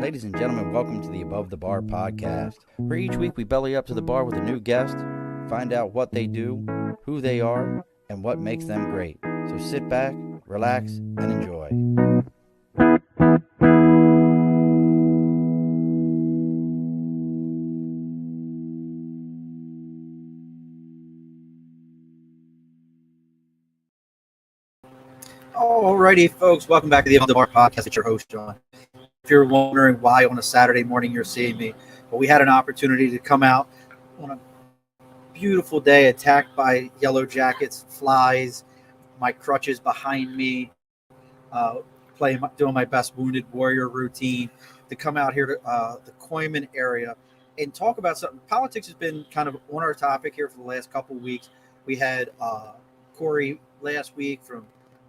Ladies and gentlemen, welcome to the Above the Bar podcast, where each week we belly up to the bar with a new guest, find out what they do, who they are, and what makes them great. So sit back, relax, and enjoy. Alrighty, folks, welcome back to the Above the Bar podcast. It's your host, John. If you're wondering why on a Saturday morning you're seeing me, well, we had an opportunity to come out on a beautiful day, attacked by yellow jackets, flies, my crutches behind me, doing my best Wounded Warrior routine, to come out here to the Coeyman area and talk about something. Politics has been kind of on our topic here for the last couple of weeks. We had Corey last week from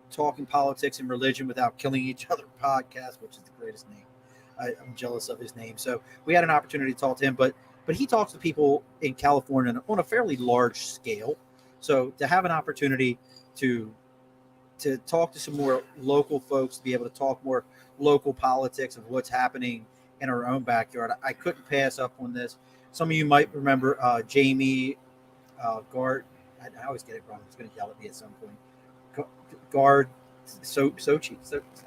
Talking Politics and Religion Without Killing Each Other podcast, which is the greatest name. I'm jealous of his name. So we had an opportunity to talk to him, but he talks to people in California on a fairly large scale. So to have an opportunity to talk to some more local folks, to be able to talk more local politics of what's happening in our own backyard, I couldn't pass up on this. Some of you might remember Jamie Gard. I always get it wrong. He's going to yell at me at some point. Gard. Sochi.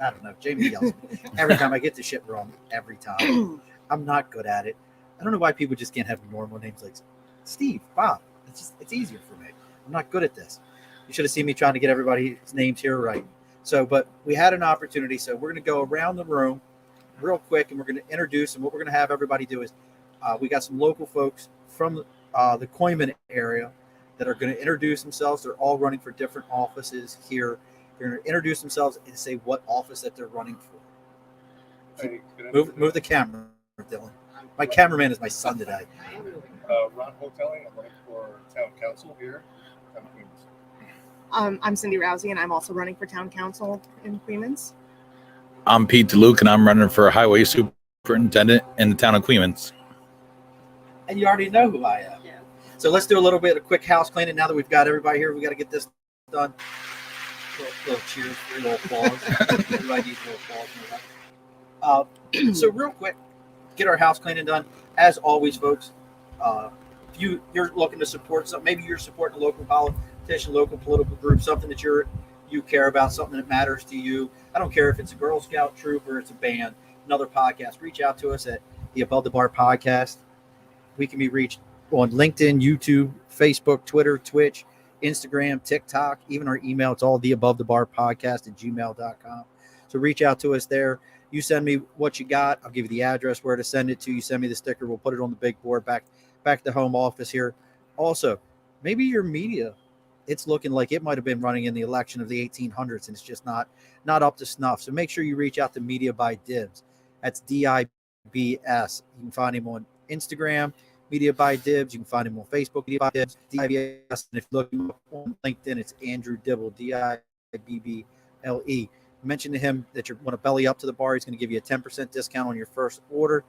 I don't know. Jamie yells at me every time. I get the shit wrong every time. I'm not good at it. I don't know why people just can't have normal names like Steve, Bob. It's easier for me. I'm not good at this. You should have seen me trying to get everybody's names here right. So, but we had an opportunity. So we're going to go around the room real quick, and we're going to introduce. And what we're going to have everybody do is we got some local folks from the Coeyman area that are going to introduce themselves. They're all running for different offices here. They're going to introduce themselves and say what office that they're running for. Hey, Move the camera, Dylan. My cameraman is my son today. Ron Hotaling. I'm running for town council here. I'm Cindy Rowzee, and I'm also running for town council in Coeyman. I'm Pete DeLuke, and I'm running for highway superintendent in the town of Coeyman. And you already know who I am. Yeah. So let's do a little bit of quick house cleaning. Now that we've got everybody here, we got to get this done. Little cheers, a little applause. Everybody needs a little applause. So real quick, get our house cleaning done. As always, folks, if you're looking to support something, maybe you're supporting a local politician, local political group, something that you care about, something that matters to you. I don't care if it's a Girl Scout troop or it's a band, another podcast. Reach out to us at the Above the Bar podcast. We can be reached on LinkedIn, YouTube, Facebook, Twitter, Twitch, Instagram, TikTok, even our email. It's all the Above the Bar podcast at gmail.com. So reach out to us there. You send me what you got. I'll give you the address where to send it to. You send me the sticker. We'll put it on the big board back to the home office here. Also, maybe your media, it's looking like it might have been running in the election of the 1800s and it's just not up to snuff. So make sure you reach out to Media by Dibs. That's DIBS. You can find him on Instagram, Media by Dibs. You can find him on Facebook, Media by Dibs, DIBS. And if you look him up on LinkedIn, it's Andrew Dibble, DIBBLE. Mention to him that you want to belly up to the bar. He's going to give you a 10% discount on your first order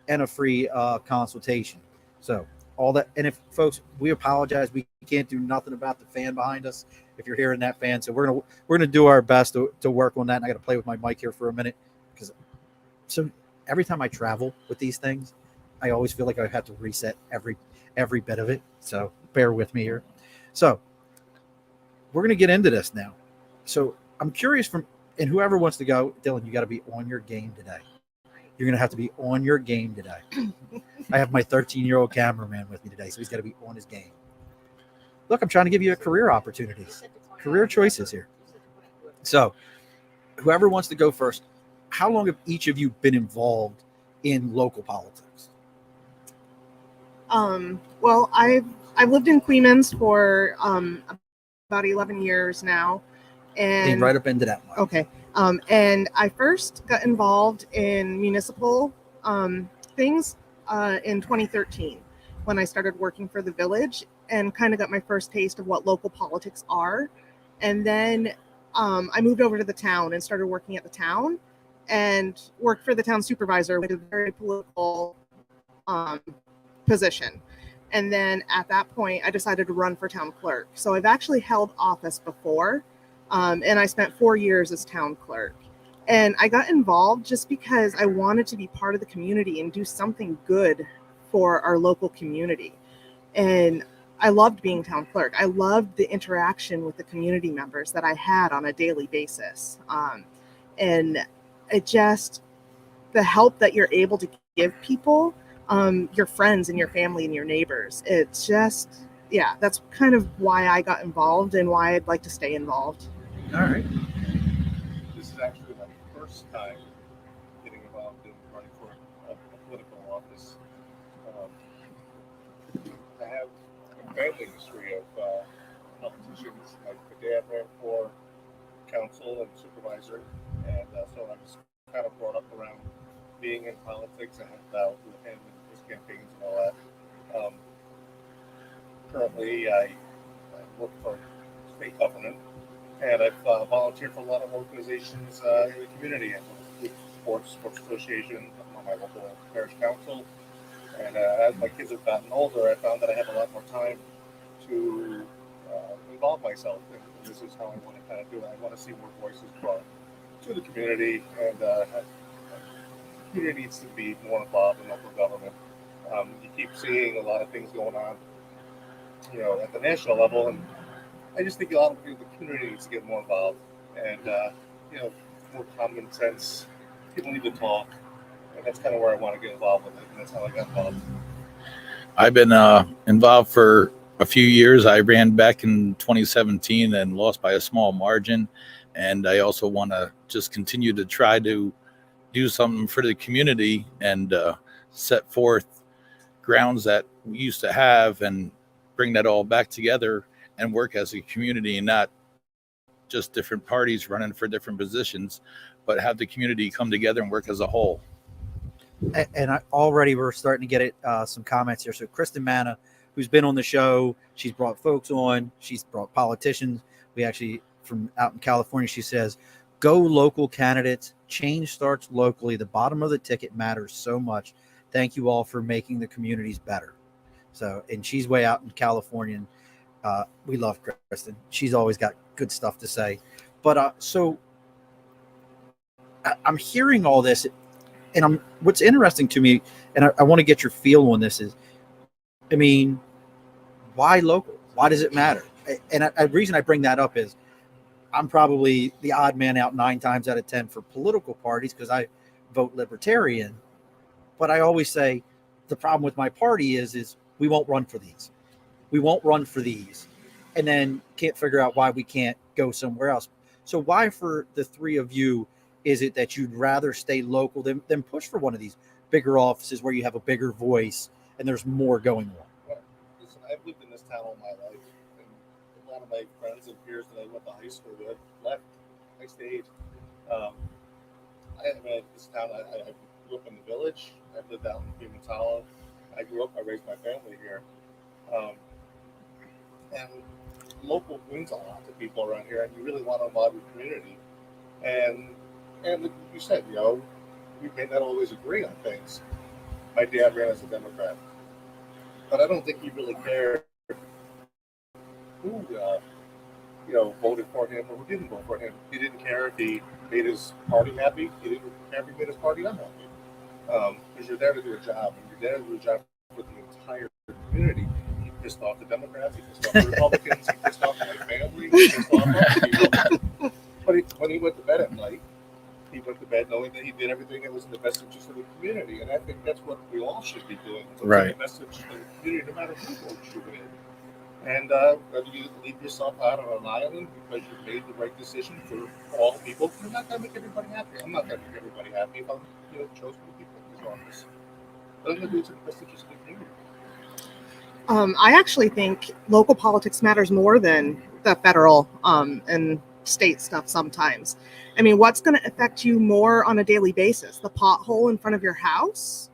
and a free consultation. So all that. And if folks, we apologize. We can't do nothing about the fan behind us if you're hearing that fan. So we're going to do our best to work on that. And I got to play with my mic here for a minute so every time I travel with these things, I always feel like I have to reset every bit of it. So bear with me here. So we're going to get into this now. So I'm curious and whoever wants to go, Dylan, you got to be on your game today. You're going to have to be on your game today. I have my 13-year-old cameraman with me today, so he's got to be on his game. Look, I'm trying to give you career opportunities, career choices here. So whoever wants to go first, how long have each of you been involved in local politics? Well, I've lived in Coeyman for about 11 years now. And right up into that one. Okay. And I first got involved in municipal things in 2013 when I started working for the village and kind of got my first taste of what local politics are. And then I moved over to the town and started working at the town and worked for the town supervisor with a very political position. And then at that point, I decided to run for town clerk. So I've actually held office before, and I spent 4 years as town clerk. And I got involved just because I wanted to be part of the community and do something good for our local community. And I loved being town clerk. I loved the interaction with the community members that I had on a daily basis. And it just, the help that you're able to give people, your friends and your family and your neighbors, it's just, yeah, that's kind of why I got involved and why I'd like to stay involved. All right. This is actually my first time getting involved in running for a political office. I have a family history of politicians. My dad ran for council and supervisor, and so I was kind of brought up around being in politics. I helped out with him and his campaigns and all that. Currently, I work for state government, and I've volunteered for a lot of organizations in the community. I'm with sports association, I'm on my local parish council, and as my kids have gotten older, I found that I have a lot more time to involve myself, and this is how I want to kind of do it. I want to see more voices brought to the community, and the community needs to be more involved in local government. You keep seeing a lot of things going on, at the national level, and I just think a lot of the community needs to get more involved, and more common sense. People need to talk, and that's kind of where I want to get involved with it, and that's how I got involved. I've been involved for a few years. I ran back in 2017 and lost by a small margin, and I also want to just continue to try to do something for the community and set forth grounds that we used to have and bring that all back together and work as a community, and not just different parties running for different positions, but have the community come together and work as a whole. And already we're starting to get some comments here. So Kristen Manna, who's been on the show, she's brought folks on, she's brought politicians. We actually, from out in California, she says, go local candidates, change starts locally. The bottom of the ticket matters so much. Thank you all for making the communities better. So, and she's way out in California. And, we love Kristen. She's always got good stuff to say. But so I'm hearing all this, and what's interesting to me, and I want to get your feel on this is, I mean, why local? Why does it matter? And the reason I bring that up is I'm probably the odd man out 9 times out of 10 for political parties because I vote libertarian. But I always say the problem with my party is we won't run for these. We won't run for these, and then can't figure out why we can't go somewhere else. So why, for the three of you, is it that you'd rather stay local than push for one of these bigger offices where you have a bigger voice and there's more going on? Well, listen, I've lived in this town all my life, and a lot of my friends and peers that I went to high school with left. I stayed. This town, I grew up in the village. I lived out in Coeyman Hollow. I raised my family here. And local means a lot to people around here, and you really want to involve your community. And like you said, we may not always agree on things. My dad ran as a Democrat, but I don't think he really cared who voted for him or who didn't vote for him. He didn't care if he made his party happy. He didn't care if he made his party unhappy. Because you're there to do a job, and you're there to do a job for the entire community. He pissed off the Democrats, he pissed off the Republicans, he pissed off my family, he pissed off other people. But when he went to bed at night, he went to bed knowing that he did everything that was in the best interest of the community. And I think that's what we all should be doing. Right. The message to the community, no matter who votes you in. And whether you leave yourself out on an island because you made the right decision for all people, you're not going to make everybody happy. I'm not going to make everybody happy if I'm chosen to be in this office. But I'm going to do it to the best interest of the community. I actually think local politics matters more than the federal and state stuff sometimes. I mean, what's going to affect you more on a daily basis? The pothole in front of your house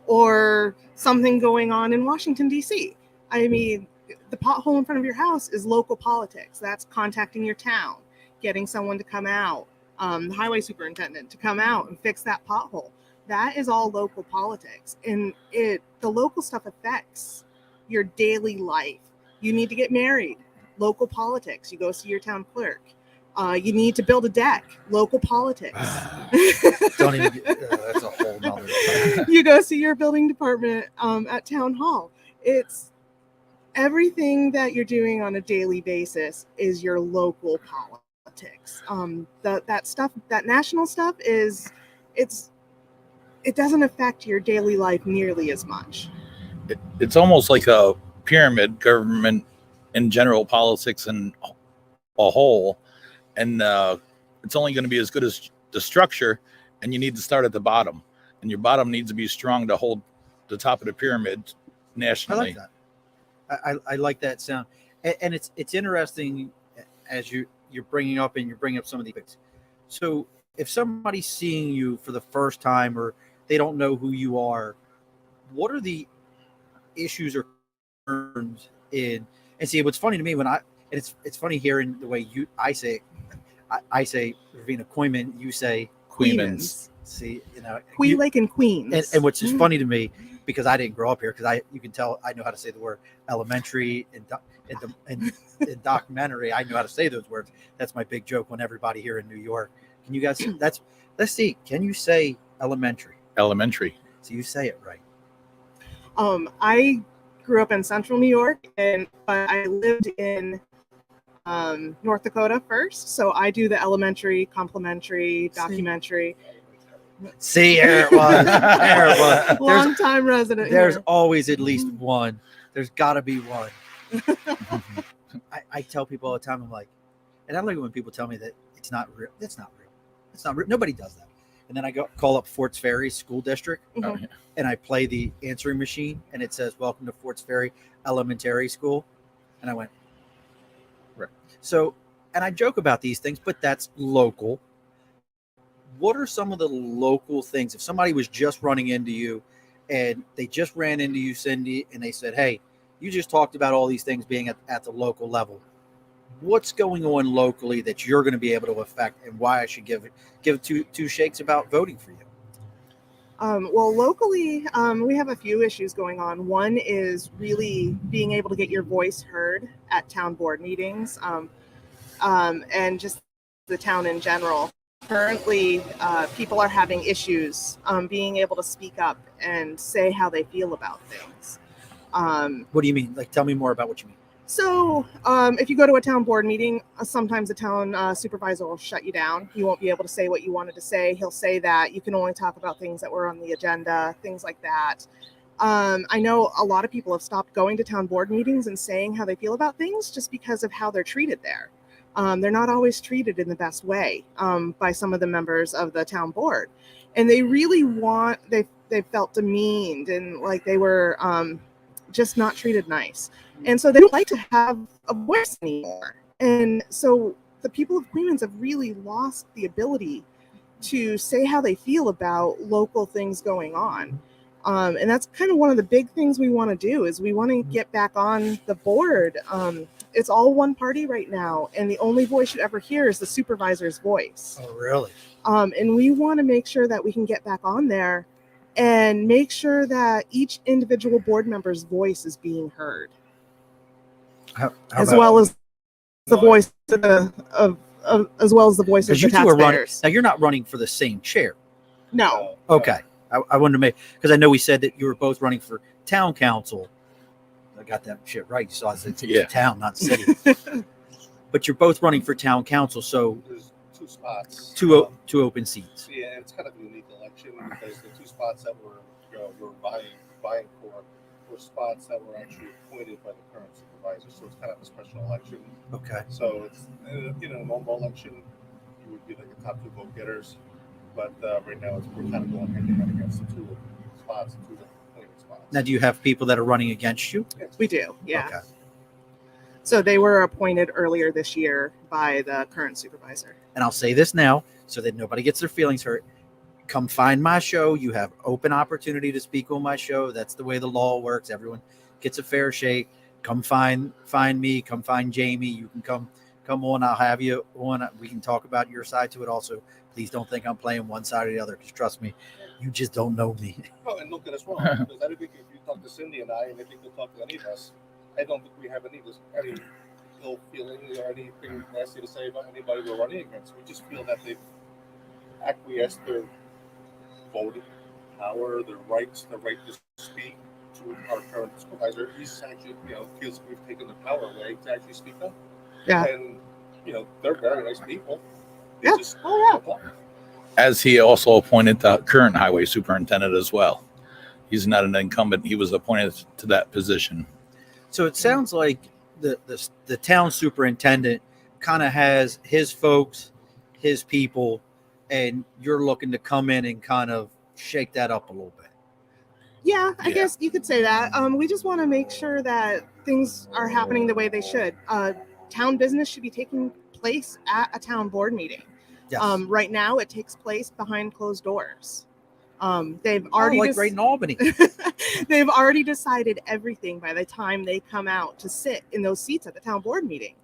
or something going on in Washington, D.C.? I mean, the pothole in front of your house is local politics. That's contacting your town, getting someone to come out, the highway superintendent to come out and fix that pothole. That is all local politics. And the local stuff affects your daily life. You need to get married. Local politics. You go see your town clerk. You need to build a deck. Local politics. Don't even get, that's a whole nother thing. You go see your building department at town hall. It's everything that you're doing on a daily basis is your local politics. That stuff, that national stuff it doesn't affect your daily life nearly as much. It's almost like a pyramid, government in general, politics and a whole, and it's only going to be as good as the structure, and you need to start at the bottom, and your bottom needs to be strong to hold the top of the pyramid I nationally. like that. I like that sound, and it's interesting as you're bringing up some of the things. So if somebody's seeing you for the first time or they don't know who you are, what are the issues or concerns in? And see, what's funny to me it's funny hearing the way I say Ravina Coeyman, you say Coeymans. See, Queen Lake and Queens. and what's just funny to me, because I didn't grow up here, because you can tell I know how to say the word elementary and documentary. I know how to say those words. That's my big joke when everybody here in New York. Can you guys? Let's see. Can you say elementary? Elementary. So you say it right. I grew up in Central New York, but I lived in North Dakota first. So I do the elementary, complementary, documentary. See, there it was. There it was. Long time resident. There's here. always at least one. There's got to be one. I tell people all the time, I'm like, and I like it when people tell me that it's not real. That's not real. It's not real. Nobody does that. And then I call up Forts Ferry School District, Mhm. and I play the answering machine, and it says, "Welcome to Forts Ferry Elementary School," and I went, right. So, and I joke about these things, but that's local. What are some of the local things? If somebody was just running into you, and they just ran into you, Cindy, and they said, "Hey, you just talked about all these things being at the local level. What's going on locally that you're going to be able to affect, and why I should give two shakes about voting for you?" Well, locally, we have a few issues going on. One is really being able to get your voice heard at town board meetings, and just the town in general. Currently, people are having issues being able to speak up and say how they feel about things. What do you mean? Like, tell me more about what you mean. So if you go to a town board meeting, sometimes the town supervisor will shut you down. You won't be able to say what you wanted to say. He'll say that you can only talk about things that were on the agenda, things like that. I know a lot of people have stopped going to town board meetings and saying how they feel about things just because of how they're treated there. They're not always treated in the best way by some of the members of the town board. And they really they felt demeaned and like they were just not treated nice. And so they don't like to have a voice anymore. And so the people of Coeymans have really lost the ability to say how they feel about local things going on. And that's kind of one of the big things we want to do is we want to get back on the board. It's all one party right now. And the only voice you ever hear is the supervisor's voice. Oh, really? And we want to make sure that we can get back on there and make sure that each individual board member's voice is being heard. As well as the voice of as well as the voice of Because the you two are running. taxpayers. Now, you're not running for the same chair. No, Okay. I wanted to make, because I know we said that you were both running for town council. I got that shit right. You saw it's Yeah. town, not city. But you're both running for town council, so There's two spots. two open seats. Yeah, it's kind of a unique election because the two spots that we're vying for were spots that were actually appointed by the current supervisor. So it's kind of a special election. Okay. So it's a normal election, you would be like the top two vote getters, but right now we're kind of going hand to hand against the two spots, two appointed spots. Now, do you have people that are running against you? Yes. we do. Yeah. Okay. So they were appointed earlier this year by the current supervisor. And I'll say this now so that nobody gets their feelings hurt. Come find my show. You have open opportunity to speak on my show. That's the way the law works. Everyone gets a fair shake. Come find me. Come find Jamie. You can come on. I'll have you on. We can talk about your side to it also. Please don't think I'm playing one side or the other, because trust me, you just don't know me. Oh, and don't get us wrong, because I don't think if you talk to Cindy and I, and I think you'll talk to any of us, I don't think we have any ill feelings or anything nasty to say about anybody we're running against. We just feel that they've acquiesced their voting power, their rights, the right to speak to our current supervisor. He's actually, feels we've taken the power away to actually speak up. Yeah. And, they're very nice people. They Yeah. just Oh, don't talk. As he also appointed the current highway superintendent as well. He's not an incumbent. He was appointed to that position. So it sounds like the town superintendent kind of has his folks, his people, and you're looking to come in and kind of shake that up a little bit. Yeah, I Yeah. guess you could say that. We just want to make sure that things are happening the way they should. Town business should be taking place at a town board meeting. Yes. Right now, it takes place behind closed doors. They've already right in Albany. they've already decided everything by the time they come out to sit in those seats at the town board meeting.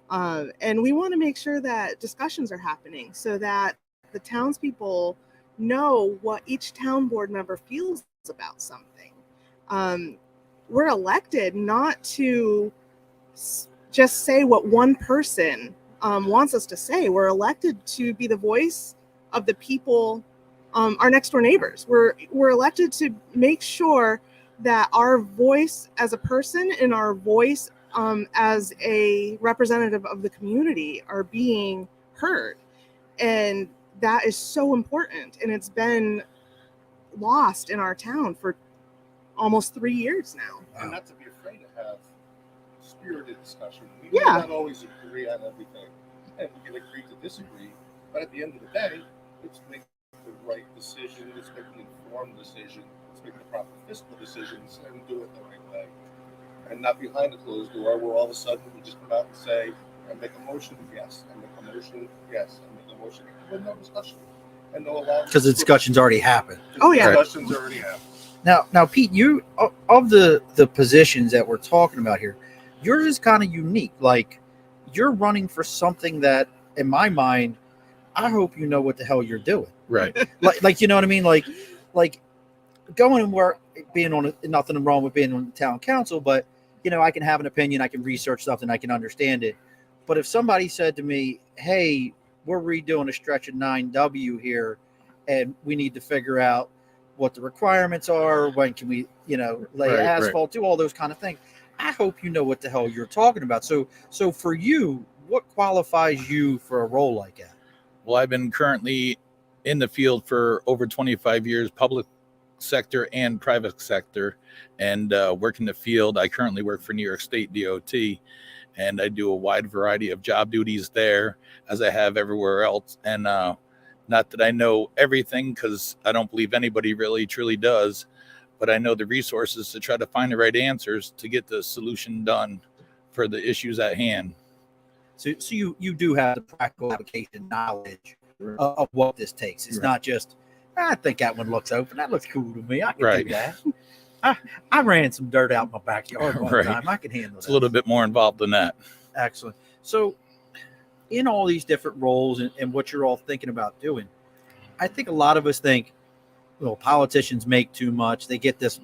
And we want to make sure that discussions are happening so that the townspeople know what each town board member feels about something. We're elected not to just say what one person wants us to say. We're elected to be the voice of the people, our next door neighbors. We're elected to make sure that our voice as a person and our voice as a representative of the community are being heard. And that is so important. And it's been lost in our town for almost 3 years now. And not to be afraid to have spirited discussion. We Yeah. may not always agree on everything, and we can agree to disagree, but at the end of the day, let's make the right decision, let's make an informed decision, let's make the proper fiscal decisions, and do it the right way. And not behind a closed door where all of a sudden we just come out and say, I make a motion, yes, I make a motion, yes, I make a motion, with no discussion. And no allowance. Because the discussion's already happened. Oh, yeah. Discussions already happened. Now, Pete, you of the positions that we're talking about here, yours is kind of unique. Like, you're running for something that, in my mind, I hope you know what the hell you're doing. Right. Like you know what I mean? Like going and work, being on nothing wrong with being on the town council, but I can have an opinion, I can research something, I can understand it. But if somebody said to me, "Hey, we're redoing a stretch of 9W here, and we need to figure out what the requirements are. When can we, lay asphalt, do all those kind of things." I hope you know what the hell you're talking about. So for you, what qualifies you for a role like that? Well, I've been currently in the field for over 25 years, public sector and private sector, and work in the field. I currently work for New York State DOT, and I do a wide variety of job duties there as I have everywhere else. And not that I know everything, because I don't believe anybody really truly does, but I know the resources to try to find the right answers to get the solution done for the issues at hand. So you do have the practical application knowledge of what this takes. It's not just, I think that one looks open. That looks cool to me. I can do that. I ran some dirt out in my backyard one time. I can handle It's that. a little bit more involved than that. Excellent. So in all these different roles and what you're all thinking about doing, I think a lot of us think, well, politicians make too much. They get this.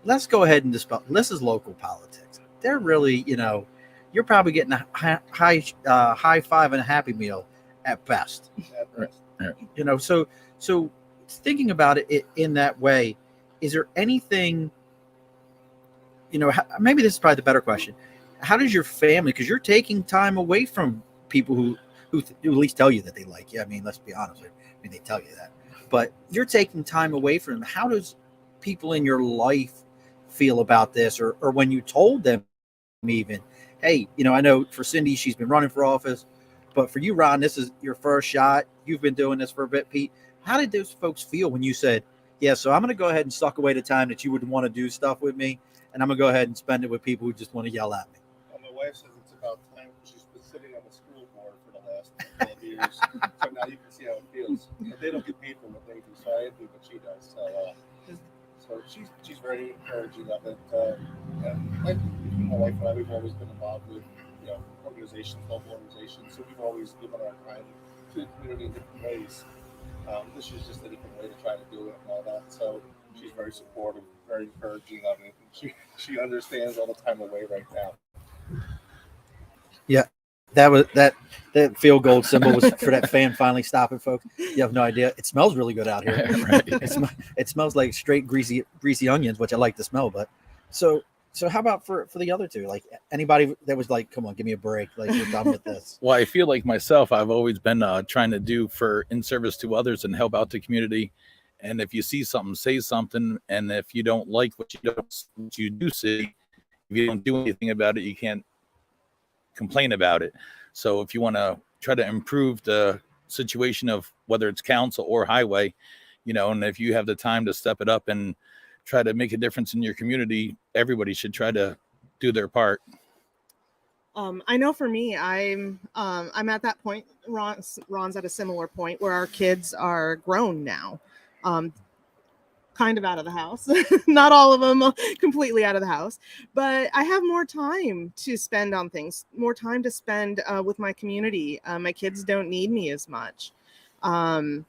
Let's go ahead and dispel. This is local politics. They're really, you're probably getting a high five and a Happy Meal at best. So thinking about it in that way, is there anything, maybe this is probably the better question. How does your family, because you're taking time away from people who at least tell you that they like you. I mean, let's be honest. I mean, they tell you that, but you're taking time away from them. How does people in your life feel about this? Or when you told them even, hey, I know for Cindy, she's been running for office, but for you, Ron, this is your first shot. You've been doing this for a bit, Pete. How did those folks feel when you said, yeah, so I'm going to go ahead and suck away the time that you would want to do stuff with me, and I'm going to go ahead and spend it with people who just want to yell at me? Well, my wife says it's about time. She's been sitting on the school board for the last couple of years, so now you can see how it feels. But they don't get paid for what they do, so I do what she does. So she's very encouraging of it. And my wife and I, we've always been involved with organizations, local organizations, so we've always given our time to the community in different ways. This is just a different way to try to do it and all that. So she's very supportive, very encouraging of it. And she understands all the time away right now. That field goal symbol was for that fan finally stopping, folks. You have no idea. It smells really good out here. Right. It smells like straight greasy onions, which I like the smell. But so how about for the other two? Like anybody that was like, come on, give me a break. Like we're done with this. Well, I feel like myself, I've always been trying to do for in service to others and help out the community. And if you see something, say something. And if you don't like what you do see, if you don't do anything about it, you can't complain about it. So if you want to try to improve the situation of whether it's council or highway, and if you have the time to step it up and try to make a difference in your community, everybody should try to do their part. I know for me, I'm at that point. Ron's at a similar point where our kids are grown now, kind of out of the house. Not all of them completely out of the house, but I have more time to spend on things, more time to spend with my community. My kids don't need me as much on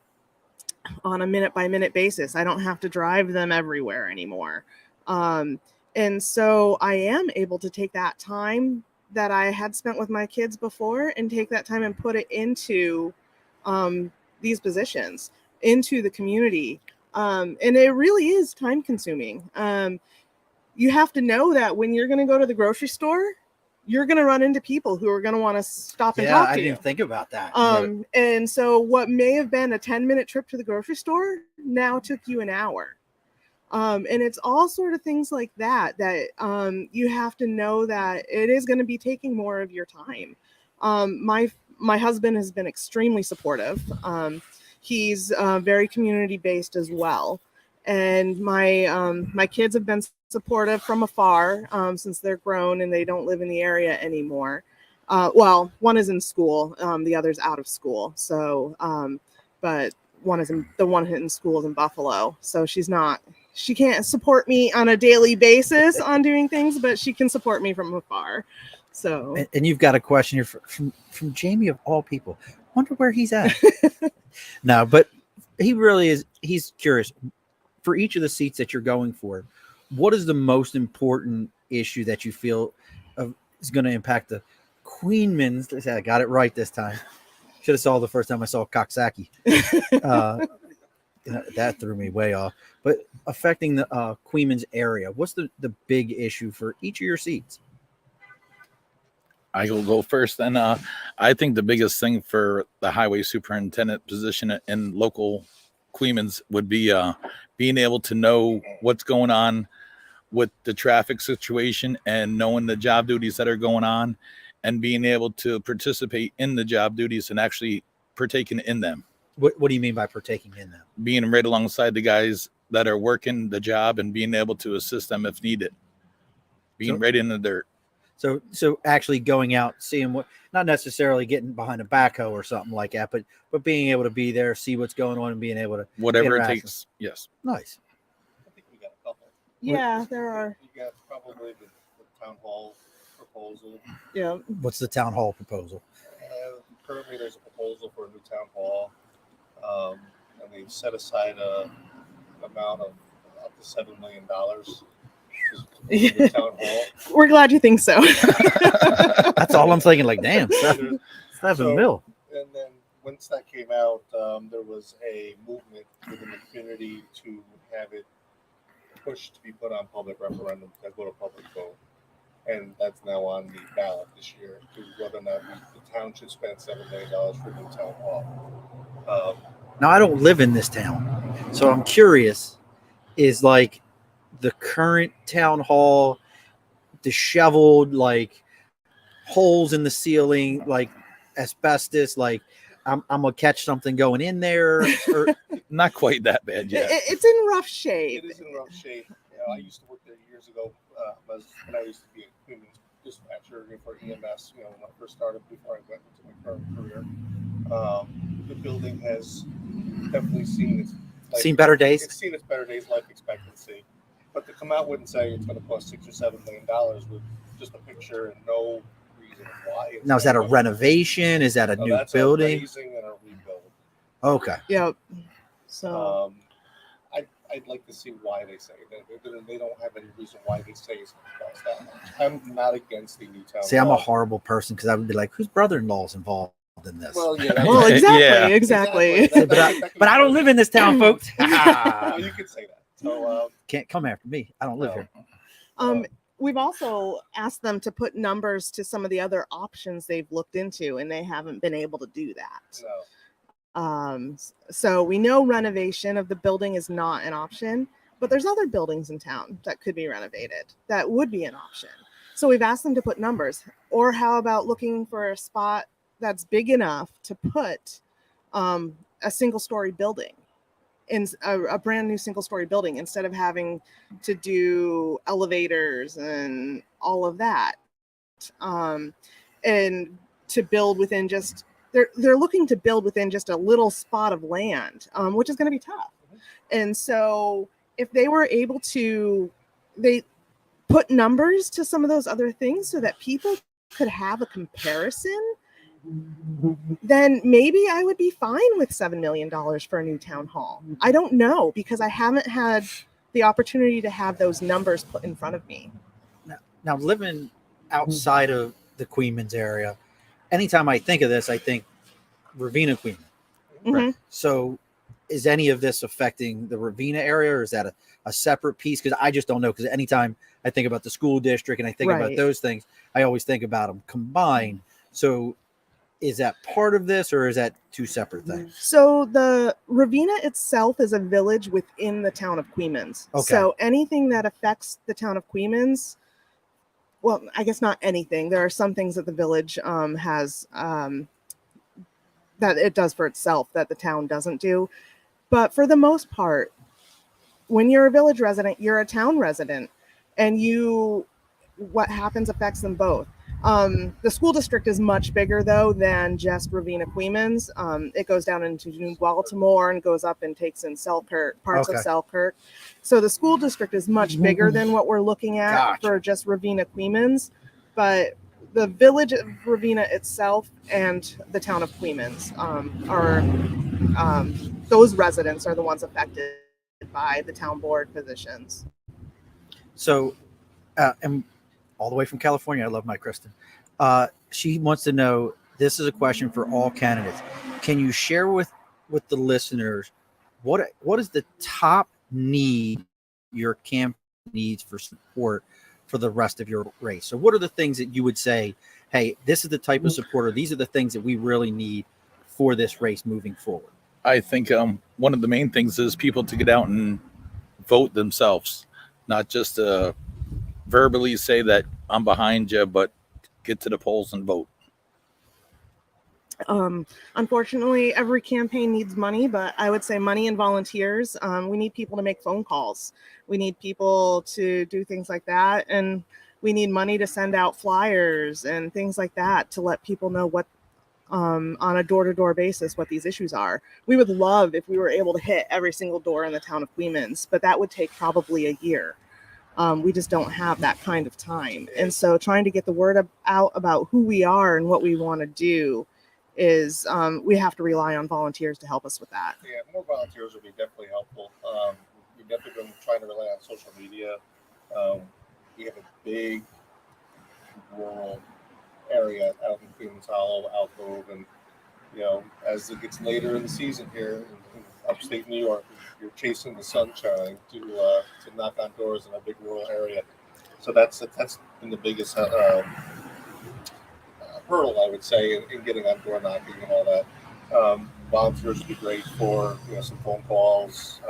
a minute by minute basis. I don't have to drive them everywhere anymore. And so I am able to take that time that I had spent with my kids before and take that time and put it into these positions, into the community. And it really is time consuming. You have to know that when you're going to go to the grocery store, you're going to run into people who are going to want to stop and talk to you. I didn't even think about that. And so what may have been a 10-minute trip to the grocery store now took you an hour. And it's all sort of things like that you have to know that it is going to be taking more of your time. My husband has been extremely supportive. He's very community based as well, and my kids have been supportive from afar since they're grown and they don't live in the area anymore. Well, one is in school, the other's out of school. So, but the one in school is in Buffalo, so she can't support me on a daily basis on doing things, but she can support me from afar. So, and you've got a question here from Jamie of all people. Wonder where he's at. No, but he really is. He's curious. For each of the seats that you're going for, what is the most important issue that you feel is going to impact the Coeyman's? I got it right this time. Should have saw the first time I saw Coxsackie. That threw me way off. But affecting the Coeyman's area, what's the big issue for each of your seats? I will go first. And I think the biggest thing for the highway superintendent position in local Coeyman's would be being able to know what's going on with the traffic situation and knowing the job duties that are going on and being able to participate in the job duties and actually partaking in them. What do you mean by partaking in them? Being right alongside the guys that are working the job and being able to assist them if needed. Being right in the dirt. So actually going out, seeing what, not necessarily getting behind a backhoe or something like that, but being able to be there, see what's going on, and being able to whatever it takes. Yes. Nice. I think we got a couple. Yeah, there are. You got probably the town hall proposal. Yeah. What's the town hall proposal? Currently, there's a proposal for a new town hall, and they've set aside a amount of up to $7 million. Town hall. We're glad you think so. That's all I'm thinking. Like, damn, $7 mil. And then once that came out, there was a movement within the community to have it pushed to be put on public referendum to go to public vote, and that's now on the ballot this year to whether or not the town should spend $7 million for a new town hall. Now, I don't live in this town, so I'm curious. Is like the current town hall disheveled, like holes in the ceiling, like asbestos, like I'm gonna catch something going in there, or not quite that bad yet. It's in rough shape. It is in rough shape. I used to work there years ago when I used to be a human dispatcher for EMS. When I first started before I went into my current career, the building has definitely seen better days. It's seen its better days, life expectancy. But to come out with and say it's going to cost $6 or $7 million with just a picture and no reason why. Now, is that a renovation? Is that a new building? A raising and a rebuild. Okay. Yep. So I'd like to see why they say it. They don't have any reason why they say it's going to cost that much. I'm not against the new town See, I'm a hall. horrible person because I would be like, whose brother-in-law is involved in this? Well, yeah, Well, Yeah. exactly. But I don't live in this town, folks. Oh, you could say that. So, Can't come after me. I don't live here. We've also asked them to put numbers to some of the other options they've looked into, and they haven't been able to do that. no. So we know renovation of the building is not an option, but there's other buildings in town that could be renovated that would be an option. So we've asked them to put numbers. Or how about looking for a spot that's big enough to put a single-story building, in a brand new single-story building, instead of having to do elevators and all of that, and to build within just they're looking to build within just a little spot of land, which is going to be tough. And so if they were able to, they put numbers to some of those other things so that people could have a comparison, then maybe I would be fine with $7 million for a new town hall. I don't know, because I haven't had the opportunity to have those numbers put in front of me. Now, living outside of the Coeyman's area, anytime I think of this, I think Ravenna Coeyman. Mhm. So is any of this affecting the Ravenna area, or is that a separate piece? Because I just don't know. Because anytime I think about the school district and I think about Right. those things, I always think about them combined. So is that part of this, or is that two separate things? So the Ravenna itself is a village within the town of Coeymans. Okay. So anything that affects the town of Coeymans, well, I guess not anything. There are some things that the village has that it does for itself that the town doesn't do. But for the most part, when you're a village resident, you're a town resident, and what happens affects them both. The school district is much bigger, though, than just Ravenna Coeymans. It goes down into New Baltimore and goes up and takes in Selkirk, parts of Okay. Selkirk. So the school district is much bigger than what we're looking at Gotcha. for just Ravenna Coeymans. But the village of Ravenna itself and the town of Coeymans those residents are the ones affected by the town board positions. So, and all the way from California, I love my Kristen. She wants to know, this is a question for all candidates. Can you share with the listeners what is the top need your campaign needs for support for the rest of your race? So what are the things that you would say, hey, this is the type of supporter, these are the things that we really need for this race moving forward? I think one of the main things is people to get out and vote themselves, not just verbally say that I'm behind you, but get to the polls and vote. Unfortunately, every campaign needs money, but I would say money and volunteers. We need people to make phone calls. We need people to do things like that. And we need money to send out flyers and things like that to let people know what, on a door-to-door basis, what these issues are. We would love if we were able to hit every single door in the town of Coeymans, but that would take probably a year. We just don't have that kind of time. And so trying to get the word out about who we are and what we want to do is we have to rely on volunteers to help us with that. Yeah, more volunteers would be definitely helpful. We've definitely been trying to rely on social media. We have a big rural area out in Queens Hollow, Alcove, and as it gets later in the season here in upstate New York, you're chasing the sunshine to knock on doors in a big rural area. So that's been the biggest hurdle, I would say, in getting on door knocking and all that. Volunteers would be great for some phone calls.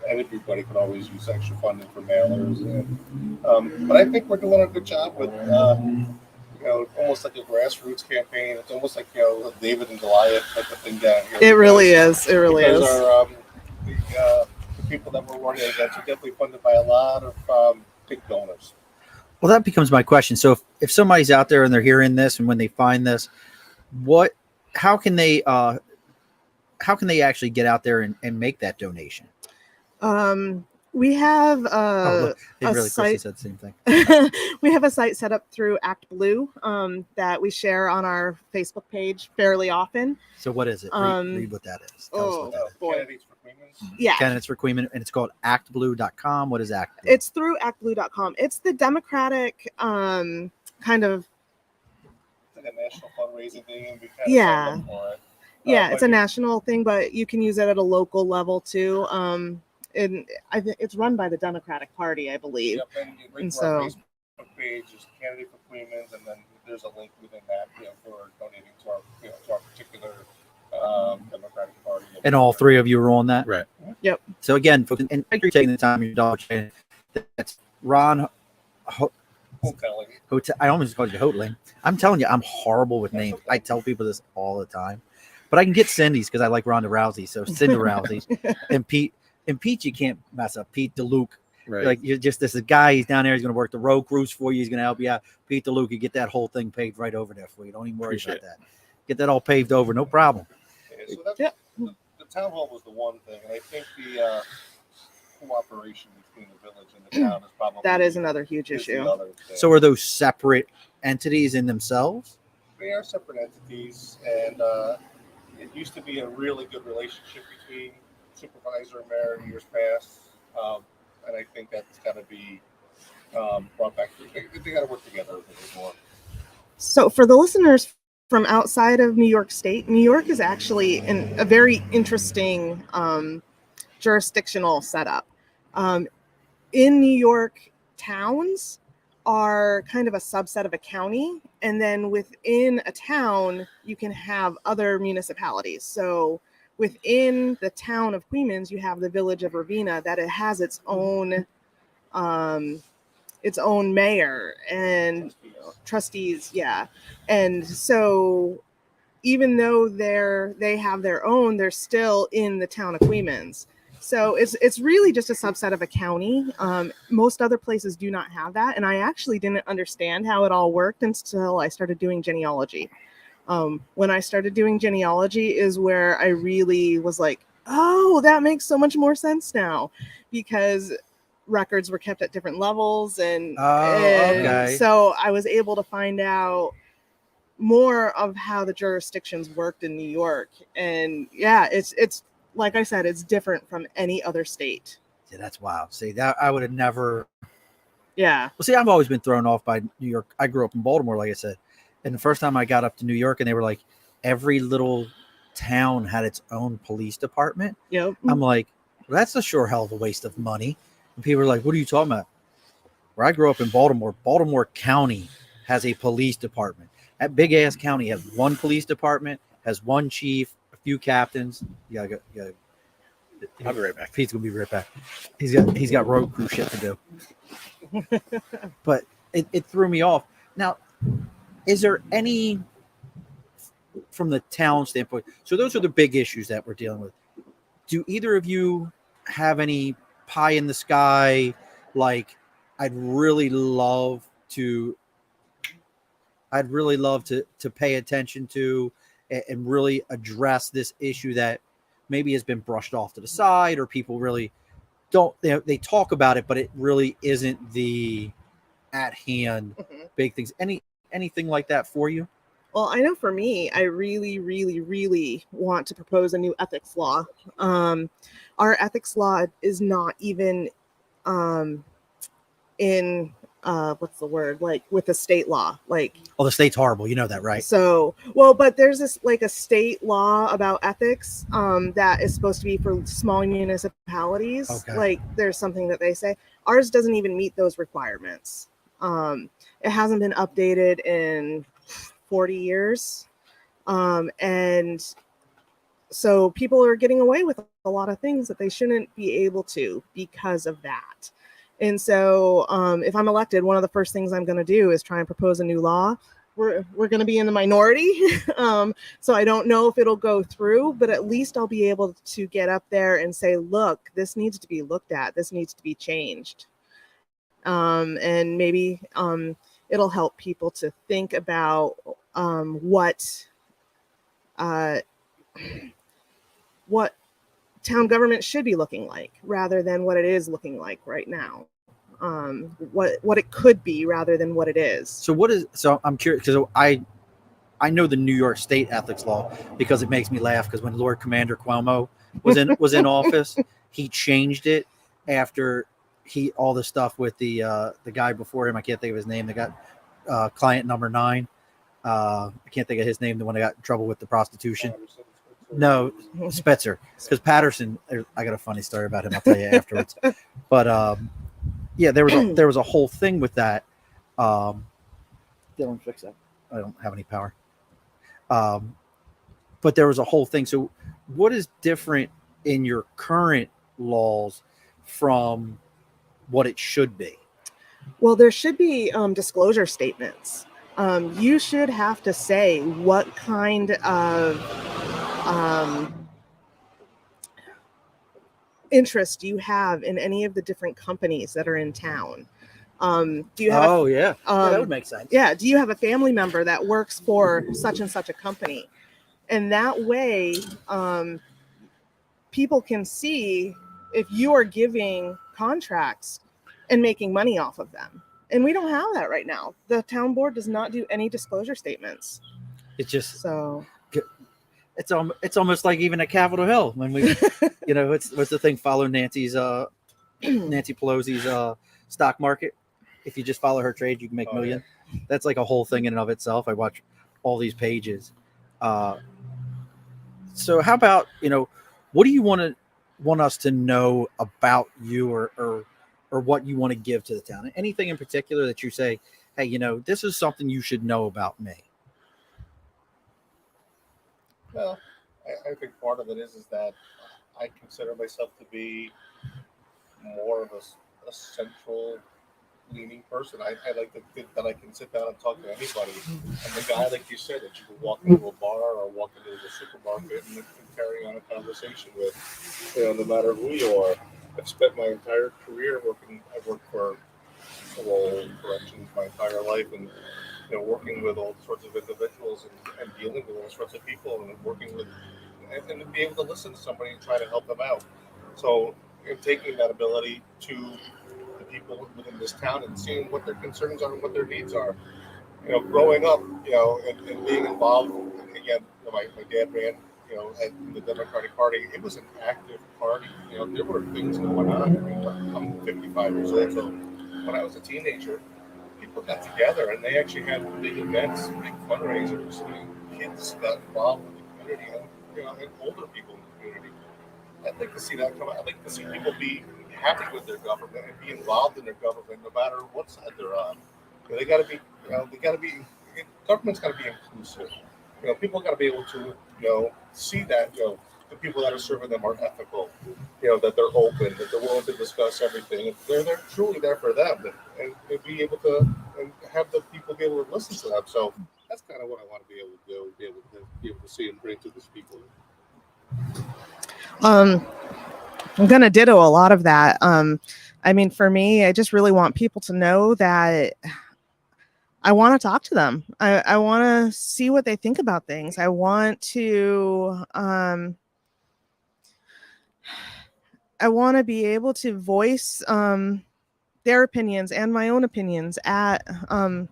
And everybody can always use extra funding for mailers. But I think we're doing a good job with almost like a grassroots campaign. It's almost like David and Goliath type of thing down here. It really is. It really is. The people that we're running against are definitely funded by a lot of big donors. Well, that becomes my question. So if somebody's out there and they're hearing this, and when they find this, how can they actually get out there and make that donation? We have They a really site. said the same thing. We have a site set up through Act Blue that we share on our Facebook page fairly often. So what is it? Um, Read what that is. Tell us what that is. boy. Candidates for Coeyman. Coeymans. Yeah. Candidates for Coeyman, and it's called actblue.com. What is Act? It's through actblue.com. It's the Democratic kind of, It's like a national fundraising thing, and we kind of Yeah. signed up for it. yeah, but it's a national thing, but you can use it at a local level too. And I think it's run by the Democratic Party, I believe. Yep, and you link And to our so- Facebook page, there's a candidate for Coeymans, and then there's a link within that, for donating to our, to our particular Democratic Party. And all three of you are on that, Right. Yep. So again, folks, and thank you for taking the time. Your dog. That's Ron. Hotaling. I almost called you Hotaling. I'm telling you, I'm horrible with names. I tell people this all the time, but I can get Cindy's because I like Ronda Rousey. So Cindy Rowzee and Pete. And Pete, you can't mess up. Pete DeLuke. Right. Like you're just this guy. He's down there. He's going to work the road crews for you. He's going to help you out. Pete DeLuke, you get that whole thing paved right over there for you. Don't even worry Appreciate about that. Get that all paved over. No problem. Yeah, so that's, Yep. the town hall was the one thing, and I think the cooperation between the village and the town is probably That is another huge is the issue. other thing. So are those separate entities in themselves? They are separate entities, and it used to be a really good relationship between supervisor and mayor in years past, and I think that's got to be brought back. They got to work together a little bit more. So for the listeners from outside of New York State, New York is actually a very interesting jurisdictional setup. In New York, towns are kind of a subset of a county, and then within a town, you can have other municipalities. So within the town of Coeymans, you have the village of Ravenna that it has its own mayor and trustees. Yeah. And so even though they have their own, they're still in the town of Coeymans. So it's really just a subset of a county. Most other places do not have that. And I actually didn't understand how it all worked until I started doing genealogy. When I started doing genealogy is where I really was like, oh, that makes so much more sense now, because records were kept at different levels. And okay. so I was able to find out more of how the jurisdictions worked in New York. And yeah, it's like I said, it's different from any other state. Yeah, that's wild. See, that I would have never. Yeah. Well, see, I've always been thrown off by New York. I grew up in Baltimore, like I said. And the first time I got up to New York, and they were like, every little town had its own police department. Yep. I'm like, well, that's a sure hell of a waste of money. And people are like, what are you talking about? Where I grew up in Baltimore, Baltimore County has a police department. That big ass county has one police department, has one chief, a few captains. You gotta go. I'll be right back. Pete's gonna be right back. He's got road crew shit to do. But it threw me off. Now, is there any, from the town standpoint? So those are the big issues that we're dealing with. Do either of you have any pie in the sky? Like, I'd really love to pay attention to and really address this issue that maybe has been brushed off to the side, or people really don't, they talk about it, but it really isn't the at hand big things. Anything like that for you? Well, I know for me, I really, really, really want to propose a new ethics law. Our ethics law is not even in what's the word, like with the state law, like, Oh, the state's horrible. You know that, right? so well, but there's this like a state law about ethics that is supposed to be for small municipalities. Okay. Like there's something that they say ours doesn't even meet those requirements. It hasn't been updated in 40 years. And so people are getting away with a lot of things that they shouldn't be able to because of that. And so if I'm elected, one of the first things I'm going to do is try and propose a new law. We're going to be in the minority. So I don't know if it'll go through, but at least I'll be able to get up there and say, look, this needs to be looked at. This needs to be changed. And maybe it'll help people to think about what town government should be looking like rather than what it is looking like right now. What it could be rather than what it is. So I'm curious, because I know the New York State ethics law because it makes me laugh, because when Lord Commander Cuomo was in office. He changed it after all the stuff with the guy before him. I can't think of his name. They got client number 9. I can't think of his name. The one that got in trouble with the prostitution. No, Spitzer. Because Patterson. I got a funny story about him. I'll tell you afterwards. But yeah, there was a whole thing with that. Dylan, fix that. I don't have any power. But there was a whole thing. So, what is different in your current laws from what it should be? Well, there should be disclosure statements. You should have to say what kind of interest you have in any of the different companies that are in town. Do you have that would make sense. Yeah. Do you have a family member that works for such and such a company? And that way, people can see if you are giving contracts and making money off of them. And we don't have that right now. The town board does not do any disclosure statements. It's just So it's almost like even at Capitol Hill when we, what's the thing? Follow Nancy Pelosi's stock market. If you just follow her trade, you can make million. Yeah. That's like a whole thing in and of itself. I watch all these pages. So how about, what do you want us to know about you or what you want to give to the town? Anything in particular that you say, hey, this is something you should know about me? Well, I think part of it is that I consider myself to be more of a central leaning person. I like to think that I can sit down and talk to anybody. I'm the guy, like you said, that you can walk into a bar or walk into the supermarket and carry on a conversation with, no matter who you are. I've spent my entire career I've worked for parole corrections my entire life, and working with all sorts of individuals and dealing with all sorts of people, and working with and to be able to listen to somebody and try to help them out. So, taking that ability to the people within this town and seeing what their concerns are and what their needs are. Growing up, and being involved. Again, my dad ran, in the Democratic Party. It was an active party. There were things going on. I'm 55 years old, so when I was a teenager, people got together and they actually had big events, big fundraisers. Kids got involved with the community, and older people in the community. I'd like to see that come out. I'd like to see people be happy with their government and be involved in their government, no matter what side they're on. They got to be. Government's got to be inclusive. People got to be able to, see that, the people that are serving them are ethical, that they're open, that they're willing to discuss everything. If they're truly there for them, and be able to, and have the people be able to listen to them. So that's kind of what I want to be able to do, be able to see and bring to these people. I'm going to ditto a lot of that. For me, I just really want people to know that I want to talk to them. I want to see what they think about things. I want to be able to voice their opinions and my own opinions at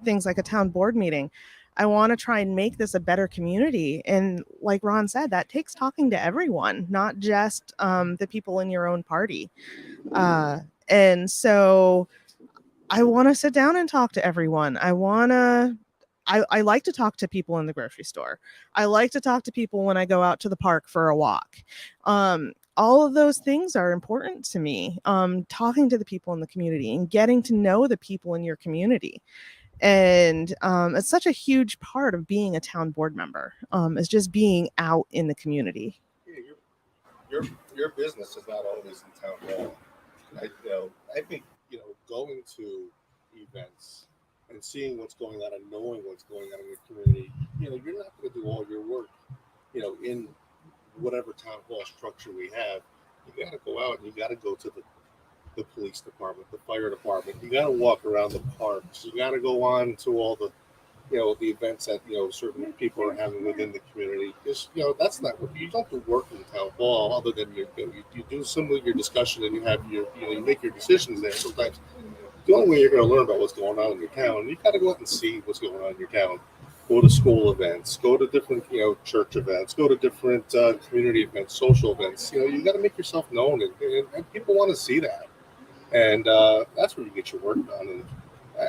things like a town board meeting. I want to try and make this a better community. And like Ron said, that takes talking to everyone, not just the people in your own party. And so I want to sit down and talk to everyone. I like to talk to people in the grocery store. I like to talk to people when I go out to the park for a walk. All of those things are important to me. Talking to the people in the community and getting to know the people in your community. And it's such a huge part of being a town board member, is just being out in the community. Yeah, your business is not always in town hall. I think going to events and seeing what's going on and knowing what's going on in the community, you're not going to do all your work, in whatever town hall structure we have. You got to go out and you got to go to the police department, the fire department. You got to walk around the parks. You got to go on to all the, the events that, certain people are having within the community. Because, that's not what you don't do work in town hall other than you do some of your discussion and you have you make your decisions there. Sometimes the only way you're going to learn about what's going on in your town, you got to go out and see what's going on in your town. go to school events, go to different, church events, go to different community events, social events. You got to make yourself known, and people want to see that. And that's where you get your work done. And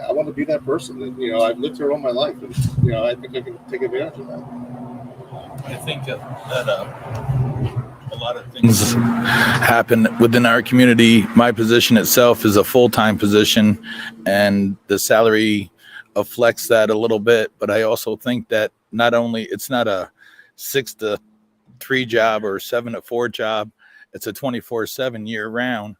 I want to be that person. And, I've lived here all my life, and I think I can take advantage of that. I think that a lot of things happen within our community. My position itself is a full-time position, and the salary affects that a little bit. But I also think that not only it's not a 6 to 3 job or 7 to 4 job, it's a 24/7 year round.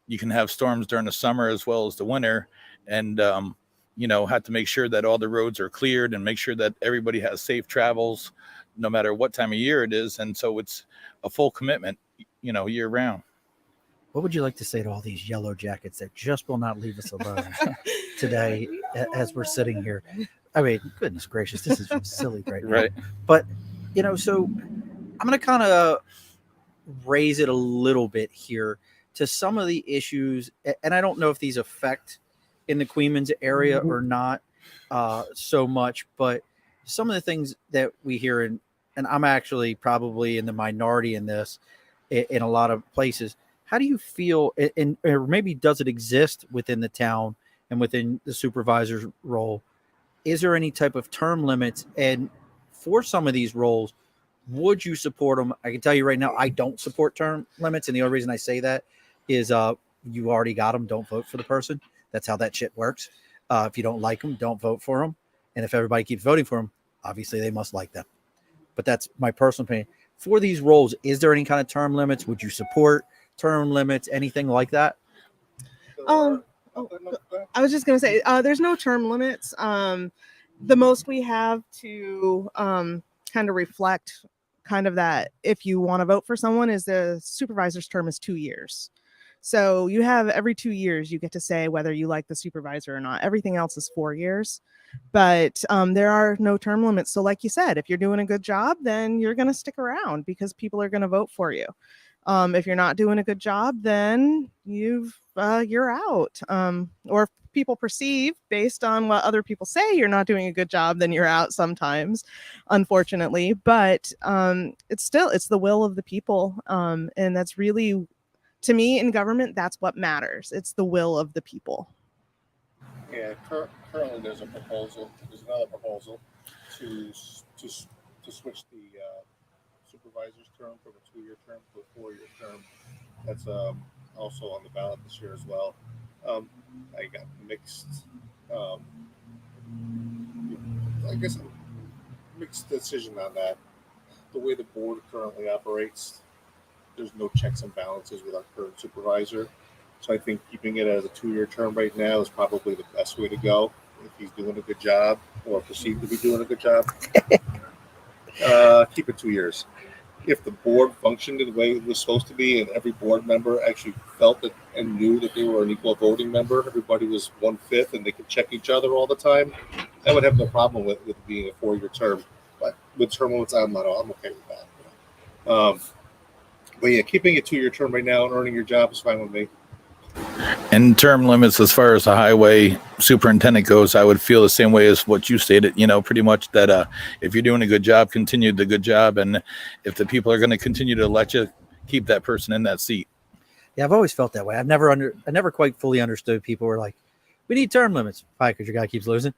You can have storms during the summer as well as the winter, and have to make sure that all the roads are cleared and make sure that everybody has safe travels no matter what time of year it is. And so it's a full commitment, year round. What would you like to say to all these yellow jackets that just will not leave us alone today as we're sitting here? I mean, goodness gracious, this is silly right now. Right. But, so I'm going to kind of raise it a little bit here to some of the issues. And I don't know if these affect in the Coeyman's area or not so much, but some of the things that we hear, and I'm actually probably in the minority in this in a lot of places. How do you feel, or maybe does it exist within the town and within the supervisor's role? Is there any type of term limits? And for some of these roles, would you support them? I can tell you right now, I don't support term limits. And the only reason I say that is you already got them. Don't vote for the person. That's how that shit works. If you don't like them, don't vote for them. And if everybody keeps voting for them, obviously they must like them. But that's my personal opinion. For these roles, is there any kind of term limits? Would you support term limits, anything like that? I was just going to say, there's no term limits. The most we have to kind of reflect kind of that if you want to vote for someone is the supervisor's term is 2 years. So you have every 2 years, you get to say whether you like the supervisor or not. Everything else is 4 years. But there are no term limits. So like you said, if you're doing a good job, then you're going to stick around because people are going to vote for you. If you're not doing a good job, then you're out. Or if people perceive based on what other people say you're not doing a good job, then you're out sometimes, unfortunately. But it's the will of the people. And that's really, to me, in government, that's what matters. It's the will of the people. Yeah, currently there's another proposal to switch the supervisor's term from a 2-year term to a 4-year term. That's also on the ballot this year as well. I got mixed, mixed decision on that. The way the board currently operates, there's no checks and balances with our current supervisor. So I think keeping it as a 2-year term right now is probably the best way to go. If he's doing a good job or perceived to be doing a good job, keep it 2 years. If the board functioned in the way it was supposed to be and every board member actually felt that and knew that they were an equal voting member, everybody was 1/5 and they could check each other all the time, I would have no problem with being a 4-year term. But with term limits, I'm okay with that. But yeah, keeping a 2-year term right now and earning your job is fine with me. And term limits, as far as the highway superintendent goes, I would feel the same way as what you stated, pretty much that if you're doing a good job, continue the good job. And if the people are going to continue to elect you, keep that person in that seat. Yeah, I've always felt that way. I never quite fully understood people were like, we need term limits. Why? Because your guy keeps losing?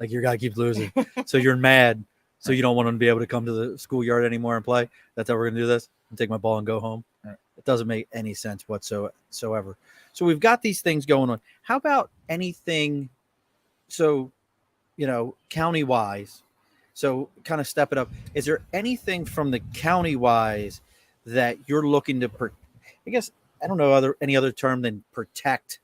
Like your guy keeps losing. So you're mad. So you don't want him to be able to come to the schoolyard anymore and play. That's how we're going to do this? And take my ball and go home? Right. It doesn't make any sense whatsoever. So we've got these things going on. How about anything, county-wise, so kind of step it up. Is there anything from the county-wise that you're looking to, I guess, I don't know any other term than protect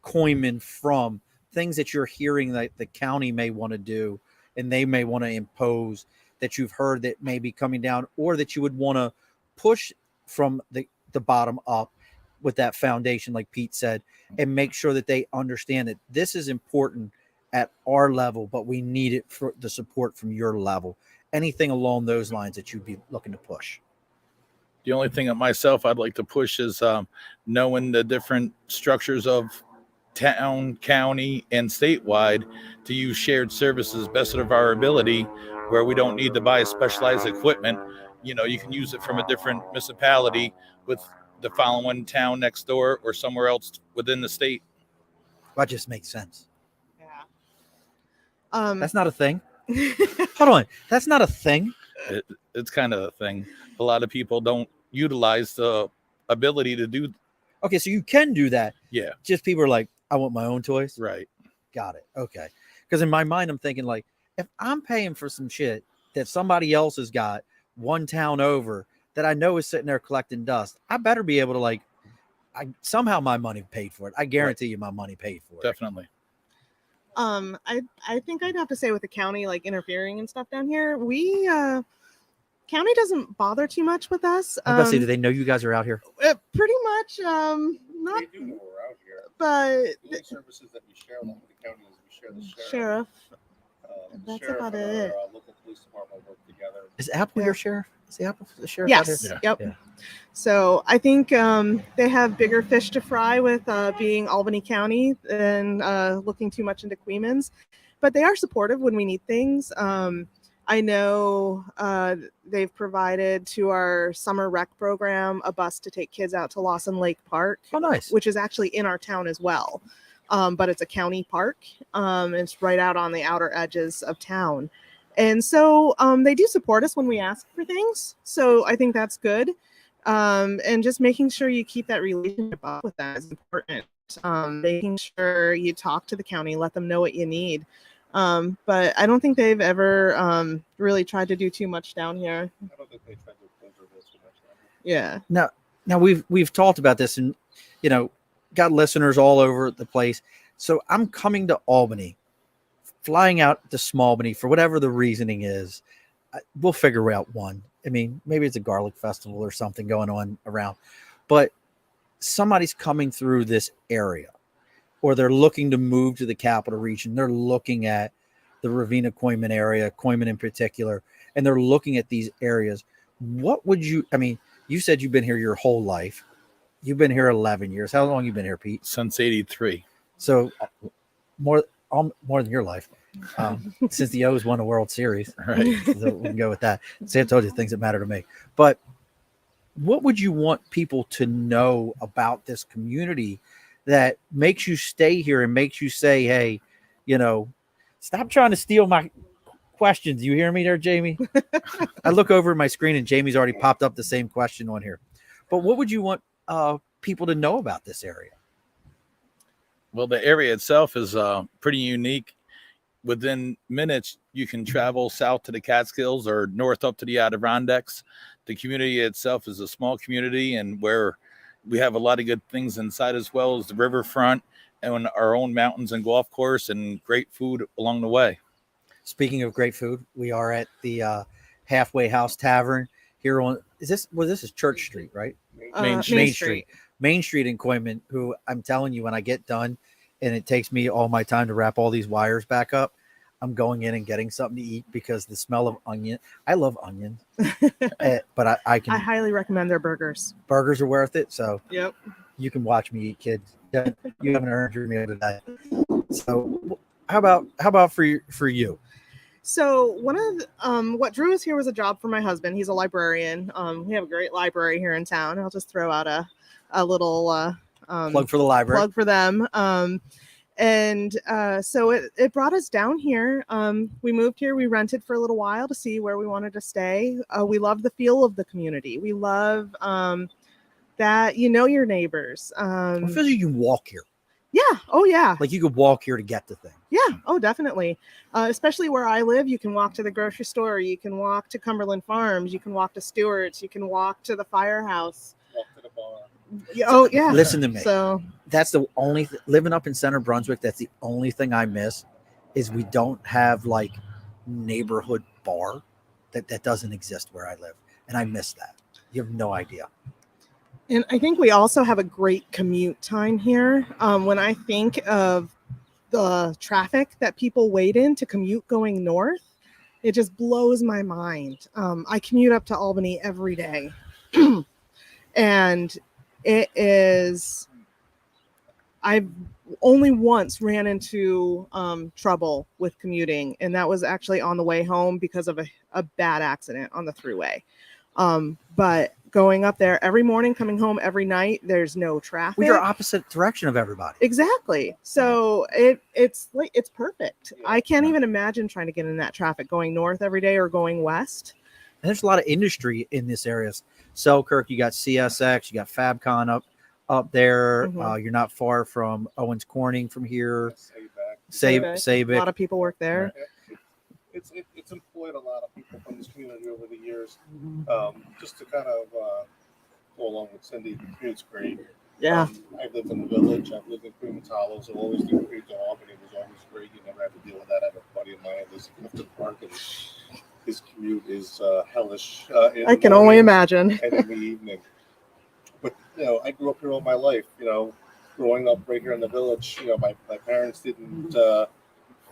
Coeyman from things that you're hearing that the county may want to do and they may want to impose that you've heard that may be coming down or that you would want to push from the bottom up with that foundation, like Pete said, and make sure that they understand that this is important at our level, but we need it for the support from your level. Anything along those lines that you'd be looking to push? The only thing that myself I'd like to push is knowing the different structures of town, county, and statewide to use shared services best of our ability, where we don't need to buy specialized equipment. You can use it from a different municipality with the following town next door or somewhere else within the state. That just makes sense. Yeah. That's not a thing. Hold on. That's not a thing. It's kind of a thing. A lot of people don't utilize the ability to do. Okay, so you can do that. Yeah. Just people are like, I want my own toys. Right. Got it. Okay. Because in my mind, I'm thinking like, if I'm paying for some shit that somebody else has got one town over that I know is sitting there collecting dust, I better be able to somehow my money paid for it. I guarantee you my money paid for it. Definitely. I think I'd have to say with the county interfering and stuff down here, we county doesn't bother too much with us. I was about to say, do they know you guys are out here? Pretty much, not. They do know we're out here. But The only services that we share along with the county is we share the sheriff. The That's sheriff about and it. our local police department work together. Is Apple Yeah. your sheriff? Is the Apple the sheriff out Yes. here? Yep. Yeah. So I think they have bigger fish to fry with being Albany County than looking too much into Coeyman's. But they are supportive when we need things. I know they've provided to our summer rec program a bus to take kids out to Lawson Lake Park, Oh, nice. which is actually in our town as well. But it's a county park. It's right out on the outer edges of town. And so they do support us when we ask for things. So I think that's good. And just making sure you keep that relationship up with them is important. Making sure you talk to the county, let them know what you need. But I don't think they've ever really tried to do too much down here. I don't think they tried to filter this too much. Yeah. Now we've talked about this, and got listeners all over the place. So I'm coming to Albany, flying out to Smallbany for whatever the reasoning is. We'll figure out one. I mean, maybe it's a garlic festival or something going on around, but somebody's coming through this area, or they're looking to move to the capital region. They're looking at the Ravenna Coeyman area, Coeyman in particular, and they're looking at these areas. What would you said you've been here your whole life. You've been here 11 years. How long have you been here, Pete? Since '83. So more than your life, since the O's won a World Series. Right. So we can go with that. Sam told you things that matter to me. But what would you want people to know about this community that makes you stay here and makes you say, hey, stop trying to steal my questions. You hear me there, Jamie? I look over at my screen and Jamie's already popped up the same question on here. But what would you want people to know about this area? Well, the area itself is pretty unique. Within minutes, you can travel south to the Catskills or north up to the Adirondacks. The community itself is a small community, and where we have a lot of good things inside, as well as the riverfront and our own mountains and golf course, and great food along the way. Speaking of great food, we are at the Halfway House Tavern here on. This is Church Street, right? Main Street. Main Street in Coeyman, who I'm telling you, when I get done and it takes me all my time to wrap all these wires back up, I'm going in and getting something to eat because the smell of onion. I love onions, but I can. I highly recommend their burgers. Burgers are worth it. So Yep. you can watch me eat, kids. You haven't earned your meal today. So how about for you? So one of what drew us here was a job for my husband. He's a librarian. We have a great library here in town. I'll just throw out a little Plug for the library. plug for them. So it brought us down here. We moved here. We rented for a little while to see where we wanted to stay. We love the feel of the community. We love that your neighbors. I feel like you can walk here. Yeah. Oh, yeah. Like you could walk here to get to things. Yeah. Oh, definitely. Especially where I live, you can walk to the grocery store. You can walk to Cumberland Farms. You can walk to Stewart's. You can walk to the firehouse. Walk to the bar. Oh, yeah. Listen to me. So That's the only living up in Center Brunswick. That's the only thing I miss is we don't have like neighborhood bar that doesn't exist where I live. And I miss that. You have no idea. And I think we also have a great commute time here. When I think of the traffic that people wait in to commute going north, it just blows my mind. I commute up to Albany every day. And it is, I've only once ran into trouble with commuting, and that was actually on the way home because of a bad accident on the throughway. But going up there every morning, coming home every night, there's no traffic. Well, you're opposite direction of everybody. Exactly. So it's perfect. I can't even imagine trying to get in that traffic going north every day or going west. And there's a lot of industry in this area. Selkirk, you got CSX, you got Fabcon up there. Mhm. You're not far from Owens Corning from here. A lot of people work there. It's employed a lot of people from this community over the years. Just to kind of go along with Cindy, the commute's great. Yeah. I've lived in the village. I've lived in Coeyman Hollows. I've always did commute to Albany. It was always great. You never had to deal with that. I have a buddy of mine lives in Clifton Park, and his commute is hellish. I can only imagine. And in the evening. But I grew up here all my life. Growing up right here in the village, my parents didn't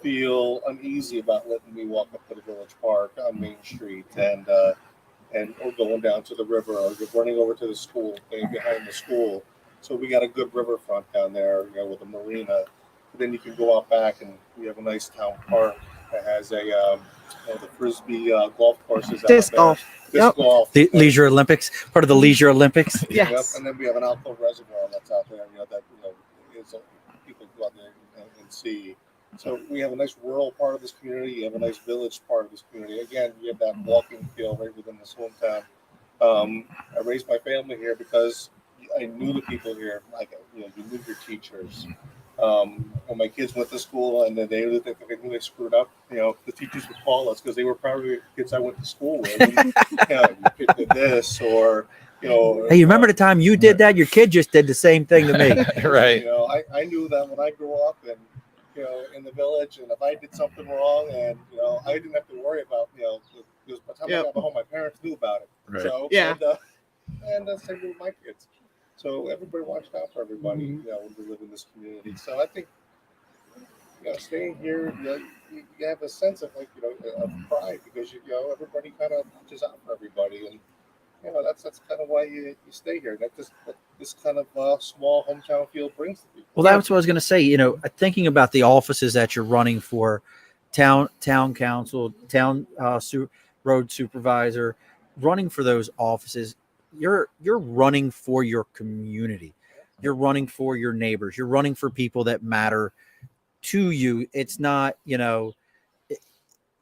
feel uneasy about letting me walk up to the village park on Main Street and or going down to the river or running over to the school, behind the school. So we got a good riverfront down there, with a marina. But then you can go out back and we have a nice town park that has the Frisbee golf courses Disc out there. golf. Disc golf. The Leisure Olympics, part of the Leisure Olympics. Yes. Yep. And then we have an alcove reservoir that's out there, that is people go out there and see. So we have a nice rural part of this community. You have a nice village part of this community. Again, you have that walking feel right within this hometown. I raised my family here because I knew the people here. You knew your teachers. When my kids went to school and then they knew they screwed up, the teachers would call us because they were probably the kids I went to school with. And, you did this or, Hey, you remember the time you did that? Your kid just did the same thing to me. Right. I knew that when I grew up and, in the village, and if I did something wrong and, I didn't have to worry about, because by the time I got home, my parents knew about it. Right. So, Yeah. And that's same with my kids. So everybody watched out for everybody, when we live in this community. So I think, staying here, you have a sense of of pride because everybody kind of watches out for everybody, and that's kind of why you stay here. That's this kind of small hometown feel brings to people. Well, that's what I was going to say. Thinking about the offices that you're running for, town council, town road supervisor, running for those offices, you're running for your community. You're running for your neighbors. You're running for people that matter to you. It's not,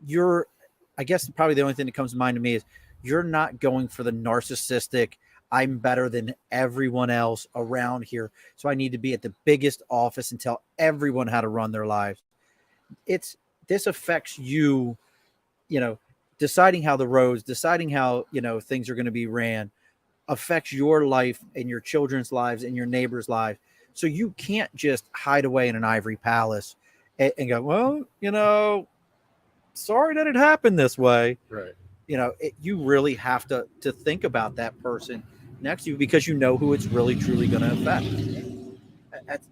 you're, I guess probably the only thing that comes to mind to me is you're not going for the narcissistic, I'm better than everyone else around here, so I need to be at the biggest office and tell everyone how to run their lives. This affects you, deciding how the roads, deciding how, things are going to be ran, affects your life and your children's lives and your neighbors' lives. So you can't just hide away in an ivory palace and go, well, sorry that it happened this way. Right. You really have to think about that person next to you because you know who it's really truly going to affect.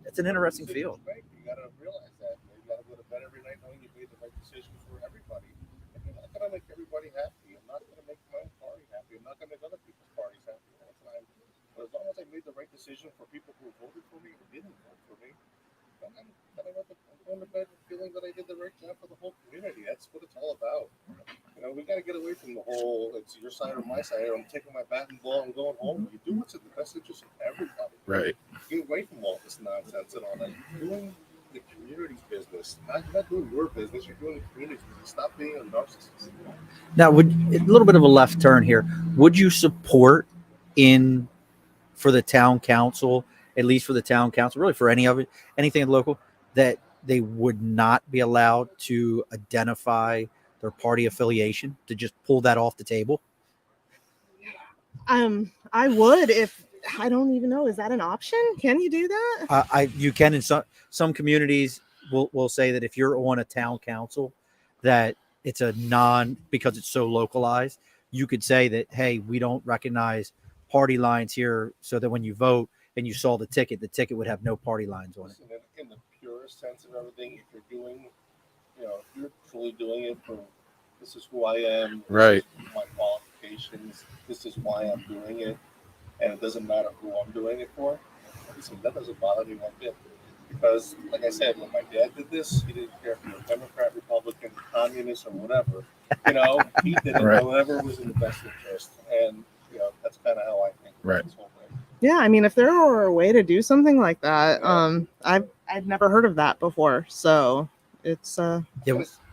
It's an interesting field. You got to realize that. You got to go to bed every night knowing you made the right decision for everybody. And you're not going to make everybody happy. I'm not going to make my own party happy. I'm not going to make other people's parties happy all the time. But as long as I made the right decision for people who voted for me or didn't vote for me, then I'm going to bed feeling that I did the right job for the whole community. That's what it's all about. We got to get away from the whole, it's your side or my side, or I'm taking my bat and ball and going home. You do what's in the best interest of everybody. Right. Get away from all this nonsense and all that. You're doing the community's business. You're not doing your business. You're doing the community's business. Stop being a narcissist. Now, a little bit of a left turn here. Would you support for the town council, at least for the town council, really for anything local, that they would not be allowed to identify their party affiliation, to just pull that off the table? I would, if I don't even know, is that an option? Can you do that? You can in some communities will say that if you're on a town council, that it's because it's so localized, you could say that, hey, we don't recognize party lines here, so that when you vote and you saw the ticket would have no party lines on it. In the purest sense of everything, if you're doing, if you're truly doing it for, this is who I am, Right. This is my qualifications, this is why I'm doing it, and it doesn't matter who I'm doing it for. Listen, that doesn't bother me one bit. Because, like I said, when my dad did this, he didn't care if you were Democrat, Republican, communist, or whatever. He did it Right. whatever was in the best interest, and that's kind of how I think Right. this whole thing. Yeah, I mean, if there were a way to do something like that, Yeah. I've never heard of that before. So it's Yeah,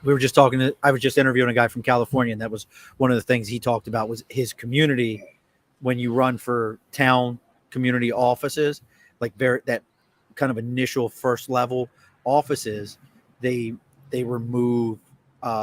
we were just talking I was just interviewing a guy from California, and that was one of the things he talked about was his community. When you run for town community offices, like that kind of initial first level offices, they remove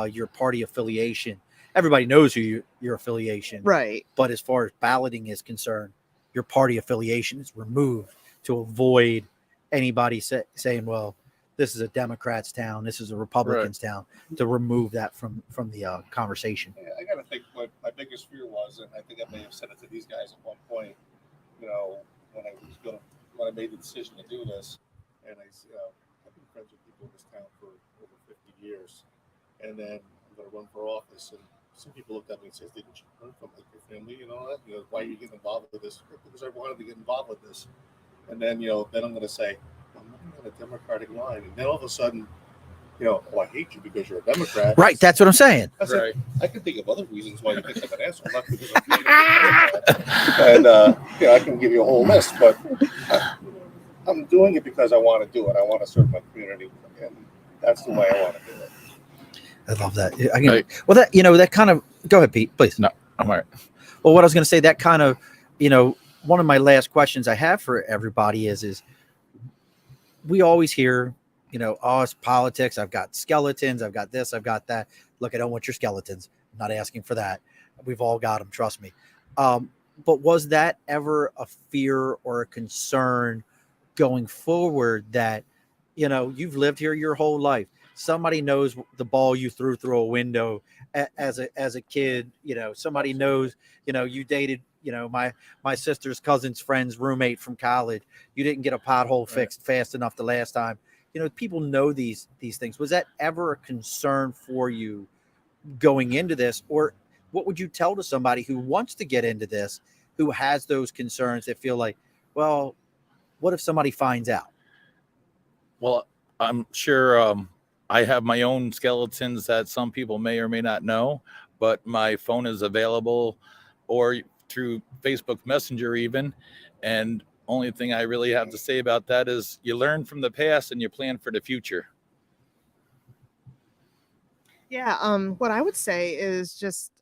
your party affiliation. Everybody knows who your affiliation, right. but as far as balloting is concerned, your party affiliation is removed to avoid anybody saying, well, this is a Democrat's town, this is a Republican's town, to remove that from the conversation. Yeah, I got to think what my biggest fear was, and I think I may have said it to these guys at one point, when I made the decision to do this, and I've been friends with people in this town for over 50 years, and then I'm going to run for office, and some people looked at me and said, didn't you run from your family and all that? Why are you getting involved with this? Because I wanted to get involved with this. And then, then I'm going to say, I'm looking at a Democratic line. And then all of a sudden, I hate you because you're a Democrat. Right. That's what I'm saying. I said, I can think of other reasons why you think I'm an asshole, not because I'm being a Democrat. And, I can give you a whole list, but I'm doing it because I want to do it. I want to serve my community. And that's the way I want to do it. I love that. Well, that kind of, go ahead, Pete, please. No, I'm all right. Well, what I was going to say, that kind of, one of my last questions I have for everybody is we always hear, oh, it's politics. I've got skeletons. I've got this. I've got that. Look, I don't want your skeletons. I'm not asking for that. We've all got them. Trust me. But was that ever a fear or a concern going forward that, you've lived here your whole life? Somebody knows the ball you threw through a window as a kid. Somebody knows, you dated, my sister's cousin's friend's roommate from college. You didn't get a pothole fixed fast enough the last time. People know these things. Was that ever a concern for you going into this? Or what would you tell to somebody who wants to get into this, who has those concerns that feel like, well, what if somebody finds out? Well, I'm sure I have my own skeletons that some people may or may not know, but my phone is available or through Facebook Messenger even. And only thing I really have to say about that is you learn from the past and you plan for the future. Yeah. What I would say is just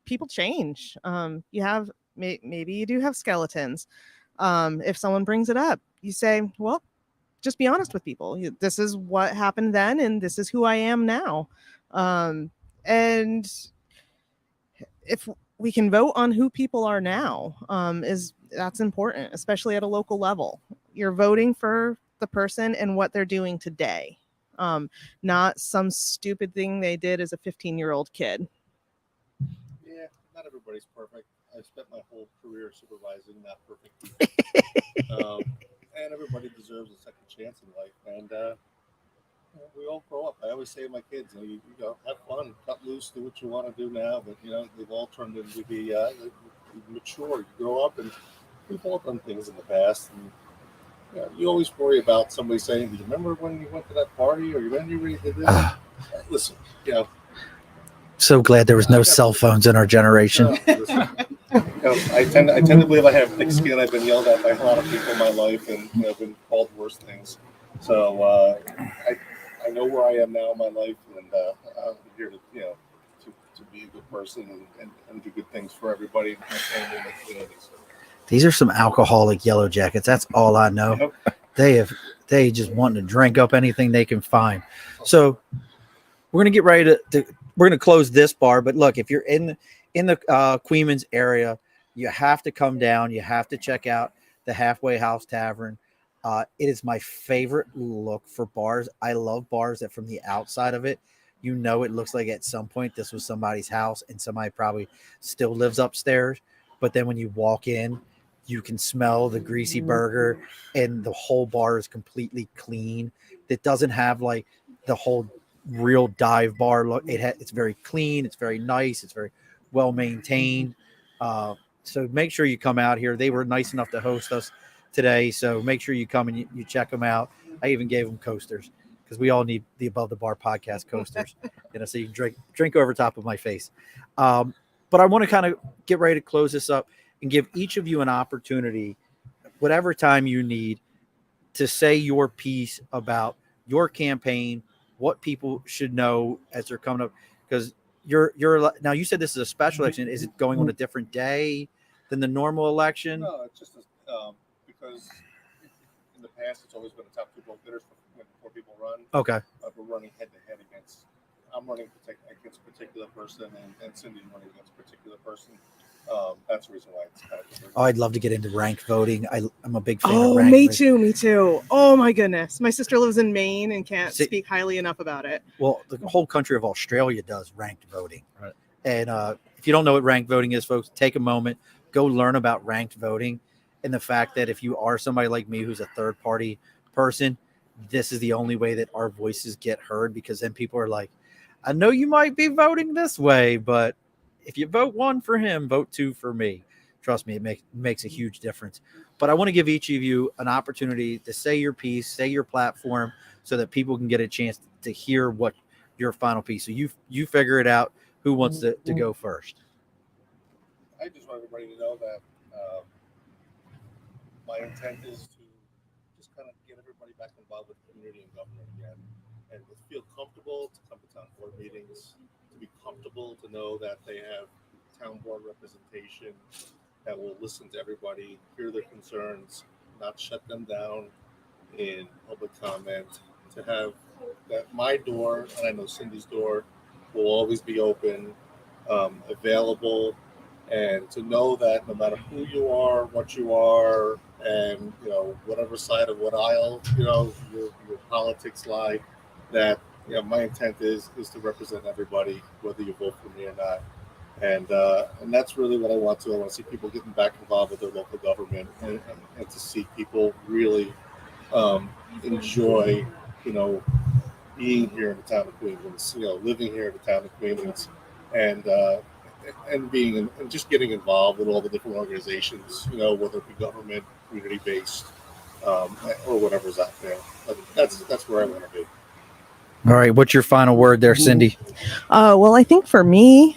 people change. You have maybe you do have skeletons. If someone brings it up, you say, well, just be honest with people. This is what happened then, and this is who I am now. And if we can vote on who people are now, that's important, especially at a local level. You're voting for the person and what they're doing today, not some stupid thing they did as a 15-year-old kid. Yeah, not everybody's perfect. I spent my whole career supervising not perfect people. And everybody deserves a second chance in life. And we all grow up. I always say to my kids, you have fun, cut loose, do what you want to do now. But, they've all turned into be mature. You grow up, and we've all done things in the past. And you always worry about somebody saying, do you remember when you went to that party, or when you really did this? Listen, So glad there was no cell phones in our generation. I tend to believe I have thick skin. I've been yelled at by a lot of people in my life, and I've been called worse things. So I know where I am now in my life, and I'm here to be a good person and do good things for everybody, my family, and my community. So. These are some alcoholic yellow jackets. That's all I know. Yep. They just want to drink up anything they can find. So we're gonna get ready we're gonna close this bar. But look, if you're in the Coeyman's area, you have to come down. You have to check out the Halfway House Tavern. It is my favorite look for bars. I love bars that from the outside of it, it looks like at some point this was somebody's house and somebody probably still lives upstairs. But then when you walk in, you can smell the greasy burger, and the whole bar is completely clean. It doesn't have like the whole real dive bar look. It's very clean. It's very nice. It's very well maintained. So make sure you come out here. They were nice enough to host us today. So make sure you come and you check them out. I even gave them coasters because we all need the Above the Bar podcast coasters, so you can drink over top of my face. But I want to kind of get ready to close this up and give each of you an opportunity, whatever time you need, to say your piece about your campaign, what people should know as they're coming up. Because you're now, you said this is a special election. Is it going on a different day than the normal election? No, it's just because in the past it's always been the top two vote getters before people run. Okay. We're running head to head against. I'm running against a particular person, and Cindy's running against a particular person. That's the reason why it's kind of different. Oh, I'd love to get into ranked voting. I'm a big fan of Oh, ranked me voting. too. Me too. Oh my goodness. My sister lives in Maine and can't See- speak highly enough about it. Well, the whole country of Australia does ranked voting. Right. And if you don't know what ranked voting is, folks, take a moment, go learn about ranked voting, and the fact that if you are somebody like me who's a third party person, this is the only way that our voices get heard, because then people are like, I know you might be voting this way, but if you vote 1 for him, vote 2 for me. Trust me, it makes a huge difference. But I want to give each of you an opportunity to say your piece, say your platform, so that people can get a chance to hear what your final piece. So you figure it out. Who wants to go first? I just want everybody to know that my intent is to just kind of get everybody back involved with community and government again, and to feel comfortable to come to town board meetings, to be comfortable to know that they have town board representation that will listen to everybody, hear their concerns, not shut them down in public comment, to have that my door, and I know Cindy's door, will always be open, available, and to know that no matter who you are, what you are, and whatever side of what aisle your politics lie, that my intent is to represent everybody, whether you vote for me or not. And that's really what I want to. I want to see people getting back involved with their local government, and to see people really enjoy, being here in the town of Queens, living here in the town of Queens, and being and just getting involved with all the different organizations, whether it be government, community based, or whatever's out there. But that's where I want to be. All right. What's your final word there, Cindy? Well, I think for me,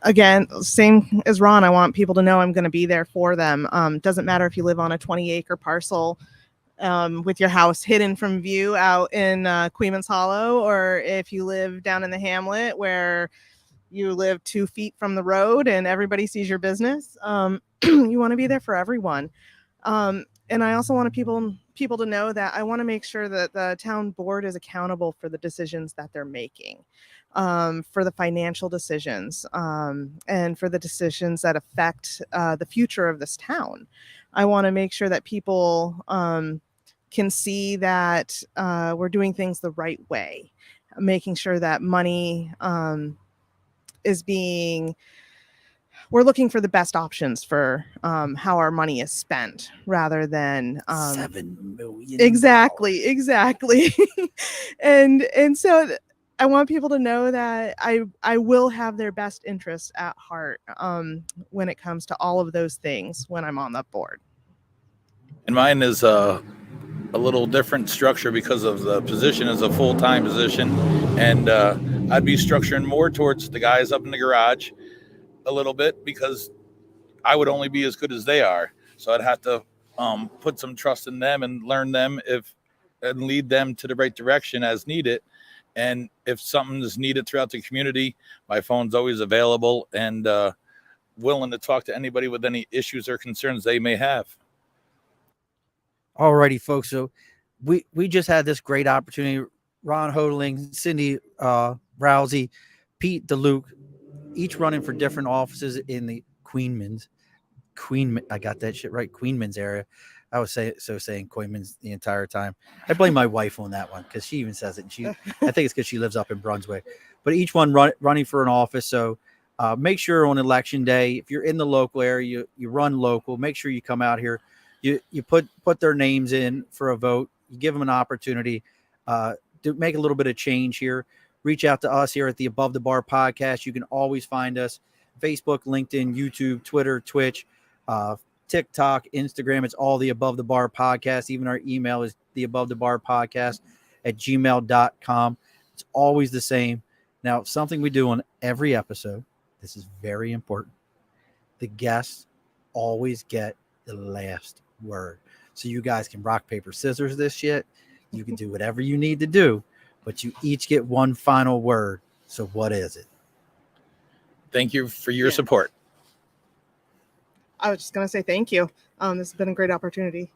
again, same as Ron, I want people to know I'm going to be there for them. Doesn't matter if you live on a 20-acre parcel with your house hidden from view out in Coeyman's Hollow, or if you live down in the hamlet where you live 2 feet from the road and everybody sees your business. You want to be there for everyone. And I also want people to know that I want to make sure that the town board is accountable for the decisions that they're making, for the financial decisions, and for the decisions that affect the future of this town. I want to make sure that people can see that we're doing things the right way, making sure that money we're looking for the best options for how our money is spent, rather than $7 million. exactly. and so I want people to know that I will have their best interests at heart when it comes to all of those things when I'm on the board. And mine is a little different structure because of the position as a full-time position, and I'd be structuring more towards the guys up in the garage a little bit, because I would only be as good as they are, so I'd have to put some trust in them and learn them and lead them to the right direction as needed. And if something is needed throughout the community, my phone's always available and willing to talk to anybody with any issues or concerns they may have. Alrighty, folks. So we just had this great opportunity. Ron Hotaling, Cindy Rowzee, Pete DeLuke, each running for different offices in the Queynman's. I got that shit right. Queynman's area. I was saying Coeyman's the entire time. I blame my wife on that one because she even says it. And I think it's because she lives up in Brunswick. But each one running for an office. So make sure on election day, if you're in the local area, you run local. Make sure you come out here. You put their names in for a vote. You give them an opportunity to make a little bit of change here. Reach out to us here at the Above the Bar podcast. You can always find us Facebook, LinkedIn, YouTube, Twitter, Twitch. TikTok, Instagram. It's all the Above the Bar podcast. Even our email is the Above the Bar podcast at gmail.com. It's always the same. Now, something we do on every episode, this is very important. The guests always get the last word. So you guys can rock, paper, scissors this shit. You can do whatever you need to do, but you each get one final word. So what is it? Thank you for your support. I was just going to say thank you. This has been a great opportunity.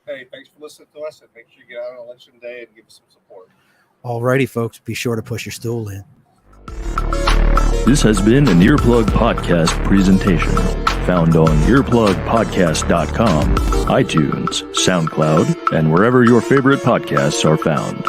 Hey, thanks for listening to us, and make sure you get out on election day and give us some support. Alrighty, folks, be sure to push your stool in. This has been an Earplug Podcast presentation, found on earplugpodcast.com, iTunes, SoundCloud, and wherever your favorite podcasts are found.